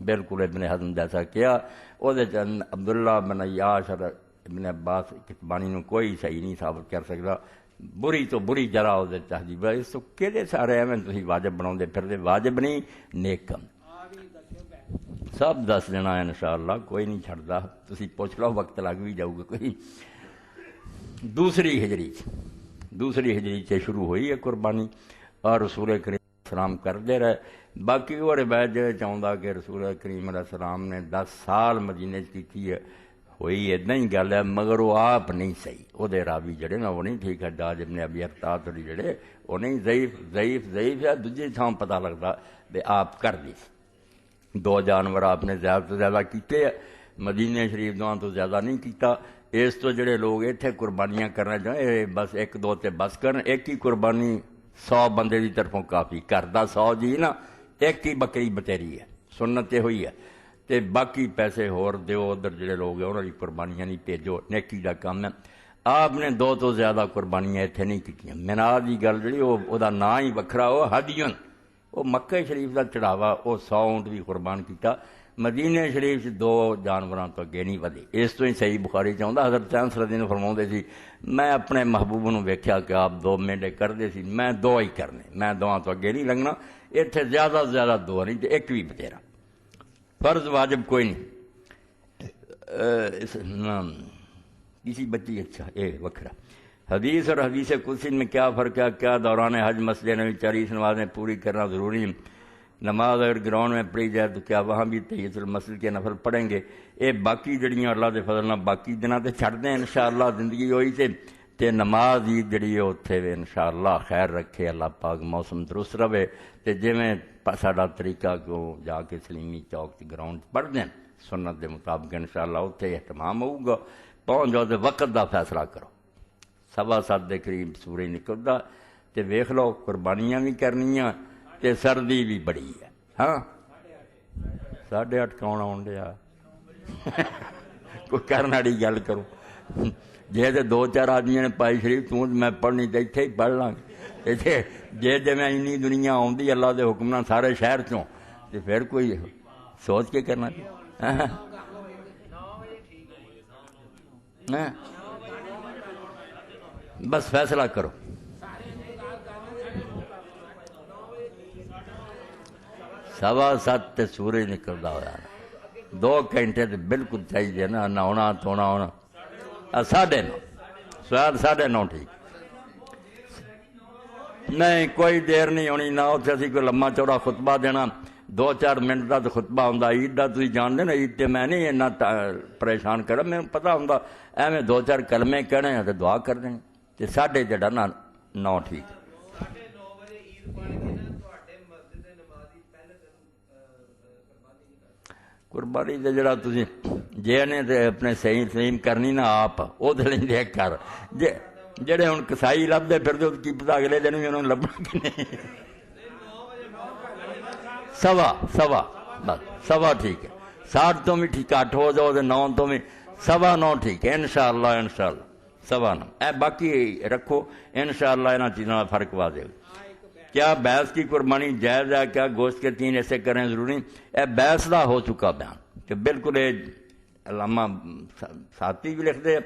بالکل ابن حزم جیسا کیا وہ عبداللہ بن عیاش اور ابن عباس کتبانی نو کوئی صحیح نہیں ثابت کر سکتا بری تو بری جرا وہ تہذیب اس تو کہڑے سارے ایویں تھی واجب بنا پھر واجب نہیں نیک کم سب دس دینا انشاءاللہ، کوئی نہیں چھڑدا، تسی پوچھ لو، وقت لگ بھی جاؤ گا کوئی۔ دوسری ہجری سے شروع ہوئی ہے قربانی، اور رسول کریم علیہ السلام کرتے رہے۔ باقی وہ روایت چاہتا کہ رسول کریم علیہ السلام نے 10 سال مدینے کی ہے، ہوئی ادنا ہی گل ہے، مگر وہ آپ نہیں صحیح، وہ راوی جڑے نا وہ نہیں ٹھیک ہے، حجاج ابن ابی ارطاط جڑے وہ نہیں، ضعیف ہے، دوجے تھاں پتہ لگتا بھی آپ کر دی۔ 2 جانور آپ نے زیادہ تو زیادہ کیتے، مدینے شریف دعا تو زیادہ نہیں کیتا۔ اس تو جڑے لوگ اتنے قربانیاں کرنا چاہیں بس 1-2 تے بس کرن، ایک ہی قربانی 100 بندے کی طرفوں کافی، گھر دا 100 جی نا، ایک ہی بکری بتیری ہے، سنت یہ ہوئی ہے، تے باقی پیسے ہور دیو، ادھر جڑے لوگ ہیں انہوں کی قربانیاں نہیں بھیجو، نیکی دا کام ہے۔ آپ نے 2 تو زیادہ قربانیاں اتنے نہیں کیتیاں۔ مناد کی گل جی وہ نام ہی وکھرا، وہ ہدیون، وہ مکہ شریف کا چڑھاوا، وہ 100 اونٹ بھی قربان کیتا۔ مدینے شریف 2 جانوراں تو اگے نہیں ودے۔ اس تو ہی صحیح بخاری چاہتا، حضرت چانس رضی اللہ فرماؤندے سی، میں اپنے محبوب نو ویکھیا کہ آپ 2 مینڈے کرتے سی، میں 2 ہی کرنے، میں 2 تو اگے نہیں لنگنا، اتنے زیادہ سے زیادہ 2 نہیں تے 1 بھی بتیرا، فرض واجب کوئی نہیں۔ کسی بچی اچھا یہ وکھرا حدیث اور حدیث قدسی میں کیا فرق ہے؟ کیا دوران حج مسجد نبوی 40 نمازیں پوری کرنا ضروری ہے؟ نماز اگر گراؤنڈ میں پڑھی جائے تو کیا وہاں بھی تحیۃ المسجد کے نفل پڑھیں گے؟ یہ باقی جڑیاں اللہ کے فضل نال باقی دنوں تے چھڑ دیں انشاءاللہ، زندگی ہوئی تے نماز عید جڑی ہے اتنے انشاءاللہ خیر رکھے اللہ پاک، موسم درست رہے تے جویں ساڈا طریقہ کو جا کے سلیمی چوک گراؤنڈ پڑھ دیں سنت کے مطابق انشاءاللہ، اتنے اہتمام ہوگا۔ پہنچ جاؤ تو وقت کا فیصلہ کرو، 7:15 کے قریب سورج نکلتا تے ویکھ لو، قربانیاں بھی کرنیاں تے سردی بھی بڑی ہے۔ ہاں 8:30 کون آن دیا؟ کوئی کرنے والی گل کرو، جی تو 2-4 آدمی نے پائی شریف تو میں پڑھنی تو اتنے ہی پڑھ لاں گے، جی میں اینی دنیا آتی اللہ کے حکم نال سارے شہر چوں تو پھر کوئی سوچ کے کرنا۔ بس فیصلہ کرو۔ 7:15 سورج نکلتا ہوا، 2 گھنٹے تو بالکل چاہیے نا، نہاؤنا دھونا ہونا۔ 9:30 سواد 9:30 ٹھیک نہیں، کوئی دیر نہیں ہونی، نہ اتنے اسی کوئی لمبا چوڑا خطبہ دینا، 2-4 منٹ کا تو خطبہ ہوں۔ عید کا تھی جانتے نا، عید تے میں نہیں اتنا پریشان کرا، میں پتا ہوں ایویں 2-4 کلمے کہنے تو دعا کر دیں، 9:30 ٹھیک۔ قربانی تے جڑا تسی جے نے تے اپنے صحیح کرنی نا آپ وہ دل دیکھ کر، جڑے ہوں کسائی لبدے پھر تو کی پتا اگلے دن بھی انہوں نے لبنا کہ نہیں۔ 7:15 بس 7:15 ٹھیک ہے، 7 تو بھی ٹھیک، 8 ہو جاؤ 9 تو بھی 9:15 ٹھیک ہے انشاءاللہ 9:15 باقی رکھو انشاءاللہ، انہاں چیزوں کا فرق واضح۔ کیا بھینس کی قربانی جائز ہے؟ کیا گوشت کے 3 حصے کریں ضروری؟ بھینس کا ہو چکا بیان کہ بالکل علامہ ساتھی بھی لکھ دے،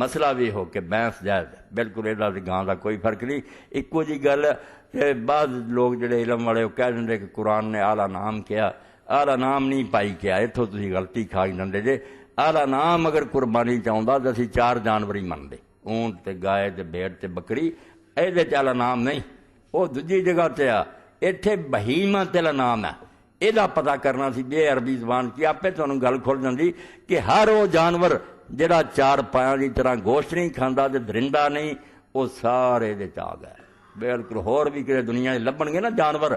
مسئلہ بھی ہو کہ بھینس جائز ہے، بالکل یہ گاں کا کوئی فرق نہیں۔ ایکو جی گل کہ بعض لوگ جڑے علم والے وہ کہہ دیں کہ قرآن نے اعلیٰ نام کیا، اعلیٰ نام نہیں پائی کیا، اتوں تھی غلطی کھا دے جے۔ اعلیٰ نام اگر قربانی چاہتا تو اسی 4 جانور ہی منتے، اونٹ تے گائے تے بھیڑ تے بکری، یہ اعلیٰ نام نہیں، وہ دوجی جگہ تے آ، اتنے بہیمہ تیلا نام ہے، یہ پتہ کرنا سی بے عربی زبان کی، آپ تمہیں گل کھل جاتی کہ ہر وہ جانور جڑا 4 پایاں کی طرح گوشت نہیں کھانا تے درندہ نہیں، وہ سارے دے آ گئے بالکل۔ ہور بھی کسی دنیا لبن گے نا جانور،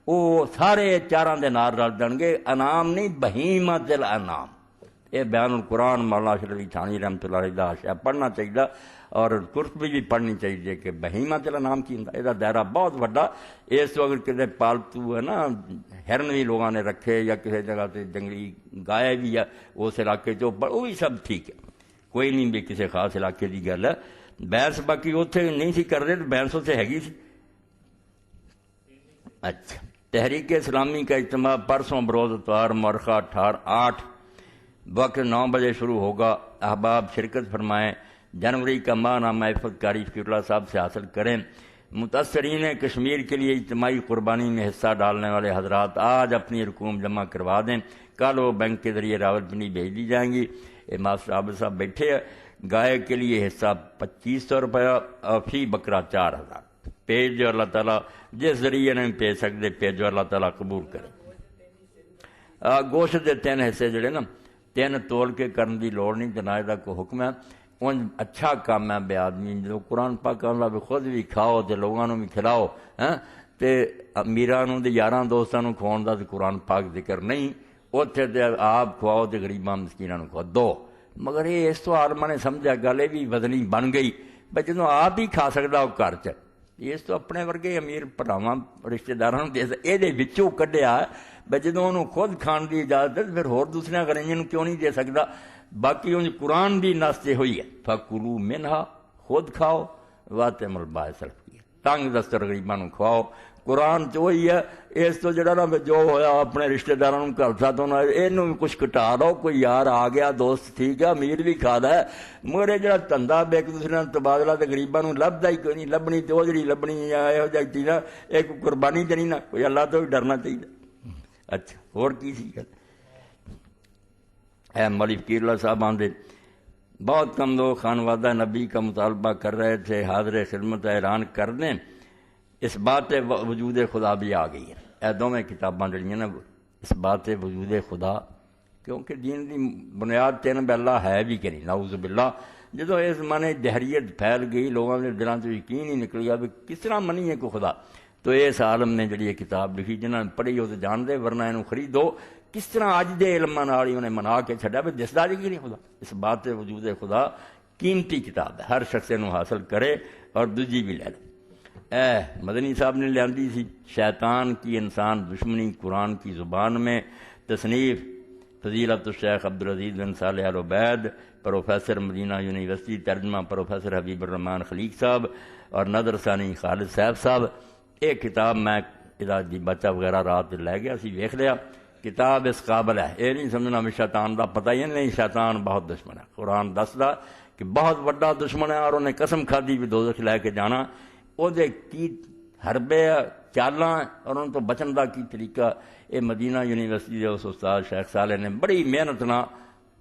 وہ سارے 4 دے نال رل جان گے، انعام نہیں بہیمہ تل انعام۔ یہ بیان القرآن مولانا اشرف علی تھانی رحمۃ اللہ علیہ پڑھنا چاہیے، اور قرطبی بھی پڑھنی چاہیے کہ بہیمہ تیلا نام کی ہوں، یہ دائرہ بہت وڈا۔ اس تو اگر کسی پالتو ہے نا ہرن بھی لوگوں نے رکھے یا کسی جگہ سے جنگلی گائے بھی ہے اس علاقے چ، وہ بھی سب ٹھیک ہے، کوئی نہیں بھی کسی خاص علاقے کی گل ہے۔ بحث باقی اتنے نہیں سی کرتے تو بحث اتنے ہے سی۔ اچھا، تحریک اسلامی کا اجتماع پرسوں بروز اتوار مورخہ 8 وقت 9 بجے شروع ہوگا، احباب شرکت فرمائیں۔ جنوری کا ماہ نامہ عفت قاری فقیر اللہ صاحب سے حاصل کریں۔ متاثرین کشمیر کے لیے اجتماعی قربانی میں حصہ ڈالنے والے حضرات آج اپنی رقوم جمع کروا دیں، کل وہ بینک کے ذریعے راولپنڈی بھیج دی جائیں گی۔ ماسٹر عابد صاحب بیٹھے ہیں، گائے کے لیے حصہ 2500 روپیہ اور فی بکرا 4000 بھیج جو، اللہ تعالیٰ جس ذریعے نہیں بھیج سکتے بھیجو، اللہ تعالیٰ قبول کرے۔ گوشت کے 3 حصے جڑے نا 3 تول کے کرن دی لوڑ نہیں، جناب دا کو حکم ہے، ان اچھا کام ہے بے آدمی جو قرآن پاک اللہ بھی خود بھی کھاؤ تے لوگوں بھی کھلاؤ، تے امیران دے یاراں دوستاں کھواؤن دا تے قرآن پاک ذکر نہیں، اتنے تے آپ کھواؤ تے غریباں مسکیناں کھواؤ دو، مگر یہ اس تو عالمہ نے سمجھا گل بھی وزنی بن گئی بھائی جدوں آپ ہی کھا سکتا وہ گھر چ، اس تو اپنے ورگے امیر بھراواں رشتے داراں دے یہ وچوں کڈیا بھائی جدوں انہوں خود کھان دی اجازت ہے پھر ہور دوسرے غریباں کیوں نہیں دے سکتا؟ باقی ان قرآن دی ناستے ہوئی ہے فَكُلُوا مِنْهَا، خود کھاؤ، وَأَطْعِمُوا الْبَائِسَ الْفَقِيرَ، تنگ دستر غریباں کھواؤ۔ قرآن چ وہی ہے، اس تو جڑا نا جو ہویا اپنے رشتے داراں گھر سا تو اینوں بھی کچھ کٹا دو، کوئی یار آ گیا دوست ٹھیک ہے امیر بھی کھا ہے، مگر یہ جڑا دھندا ایک دوسرے نال تبادلہ تے غریباں نوں لبدا ہی کوئی نہیں، لبنی تے وہ جڑی لبنی یہو جہی چیزاں ایک قربانی تے نہیں نا، کوئی اللہ تو بھی ڈرنا چاہیے۔ اچھا اور کی سی گل؟ اے مولی فقیر اللہ صاحب آندے بہت کم لوگ خانوادہ نبی کا مطالبہ کر رہے تھے، حاضر خدمت اعلان کر دیں، اس بات وجود خدا بھی آ گئی ہے۔ اے دونوں کتاباں جڑیاں نا اس بات وجود خدا، کیونکہ دین دی بنیاد تین بے اللہ ہے بھی کہ نہیں، نعوذ باللہ۔ جدوں اس زمانے دہریت پھیل گئی، لوگوں کے دلوں سے یقین ہی نکل گیا بھی کس طرح منی ہے کوئی خدا، تو اس عالم نے جڑی یہ کتاب لکھی جنہاں نے پڑھی وہ تو جان دے، ورنہ انہوں خریدو۔ کس طرح اج دے علم نال انہیں منا کے چھڈیا بھی دسدا جی کہ نہیں خدا، اس بات وجود خدا قیمتی کتاب ہے، ہر شخص انہوں حاصل کرے اور دوجی بھی لے لے۔ مدنی صاحب نے لیاندی سی شیطان کی انسان دشمنی، قرآن کی زبان میں تصنیف، فضیلت الشیخ عبدالعزیز بن صالح ال عبید، پروفیسر مدینہ یونیورسٹی، ترجمہ پروفیسر حبیب الرحمان خلیق صاحب اور نظر ثانی خالد صاحب صاحب۔ ایک کتاب میں دی بچہ وغیرہ رات لے گیا سی، ویکھ لیا، کتاب اس قابل ہے، یہ نہیں سمجھنا بھی شیطان دا پتہ ہی نہیں، شیطان بہت دشمن ہے، قرآن دسدا کہ بہت بڑا دشمن ہے اور انہیں قسم کھادی بھی دوزخ لے کے جانا، وہ دے کی حربے چالاں اور ان تو بچن دا کی طریقہ۔ یہ مدینہ یونیورسٹی دے اس استاد شیخ صالح نے بڑی محنت نال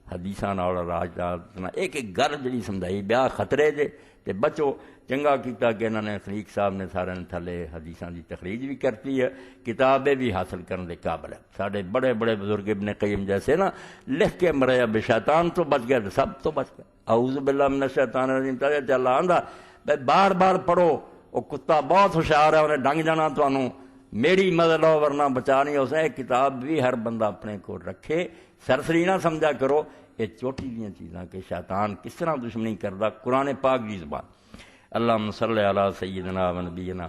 حدیثاں نال راج نال ایک ایک گل جڑی سمجھائی، بیا خطرے دے تے بچو۔ چنگا کیتا کہ انہوں نے خلیق صاحب نے سارے تھلے حدیثاں دی تخریج بھی کرتی ہے، کتابیں بھی حاصل کرنے کے قابل ہے۔ سارے بڑے بڑے بزرگ ابن قیم جیسے نا لکھ کے مریا بے شیطان تو بچ گیا تو سب تو بچ گیا۔ اعوذ باللہ من الشیطان الرجیم، تے اللہ آندا بار بار پڑھو، وہ کتا بہت ہوشیار ہے، انہیں ڈنگ جانا تانوں، میری مدد لو ورنہ بچا نہیں ہو سکے۔ کتاب بھی ہر بندہ اپنے کو رکھے، سرسری نہ سمجھا کرو یہ چوٹی دیاں چیزاں کہ شیطان کس طرح دشمنی کردا، قرآن پاک دی زبان۔ اللہم صلی علی سیدنا و نبینا۔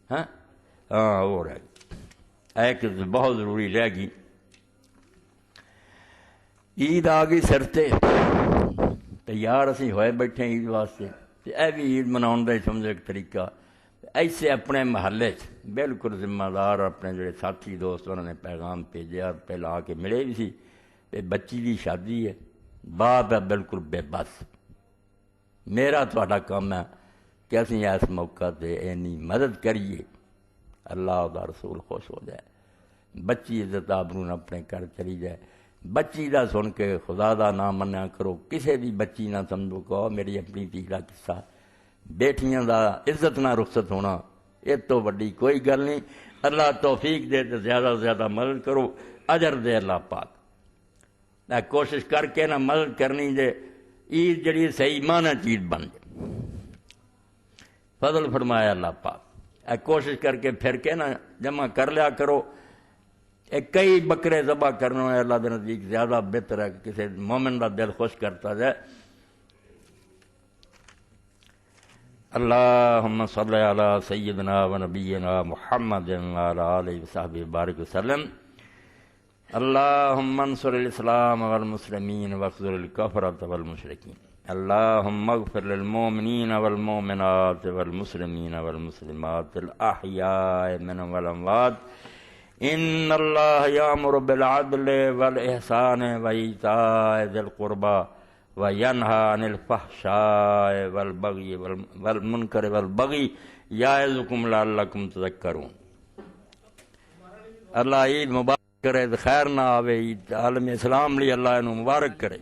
ہاں وہ رہ گئی ایک بہت ضروری رہ گئی، عید آ گئی سر تے تیار اسی ہوئے بیٹھے عید واسطے، اے بھی عید مناؤن دا سمجھو ایک طریقہ۔ ایسے اپنے محلے بالکل ذمہ دار اپنے جڑے ساتھی دوست انہوں نے پیغام بھیجا، پہلے آ کے ملے بھی سی، بچی دی شادی ہے، باپ ہے بالکل بے بس، میرا تہاڈا کام ہے کہ اسی اس موقع تے اینی مدد کریے، اللہ دا رسول خوش ہو جائے، بچی عزت آبرو اپنے گھر چلی جائے۔ بچی دا سن کے خدا دا نام منیا کرو، کسے دی بچی نہ سمجھو کہو میری اپنی دھی دا قصہ۔ بیٹھیاں دا عزت نہ رخصت ہونا یہ تو وڈی کوئی گل نہیں، اللہ توفیق دے تو زیادہ سے زیادہ مدد کرو، اجر دے اللہ پاک۔ میں کوشش کر کے نہ مدد کرنی دے عید جڑی صحیح معنی چیز بن جائے، فضل فرمایا اللہ پاک۔ اے کوشش کر کے پھر کے نہ جمع کر لیا کرو، کئی بکرے ذبح کرنا ہے اللہ دے نزدیک زیادہ بہتر ہے کہ کسی مومن دا دل خوش کرتا جائے۔ اللہم صلی علی سیدنا و نبینا محمد وعلی آلہ وصحبہ بارک وسلم۔ اللہم انصر الاسلام والمسلمین واخذل الکفرۃ والمشرکین۔ اللہم اغفر للمؤمنین والمؤمنات والمسلمین والمسلمات الاحیاء منهم والاموات، ان اللہ یامر بالعدل والاحسان وایتاء ذی القربى وینہا عن الفحشاء والبغی والمنکر والبغی یعظکم لعلکم تذکرون۔ اللہ عید مبارک کرے، خیر نہ آوے عید عالم اسلام لی اللہ انہوں مبارک کرے۔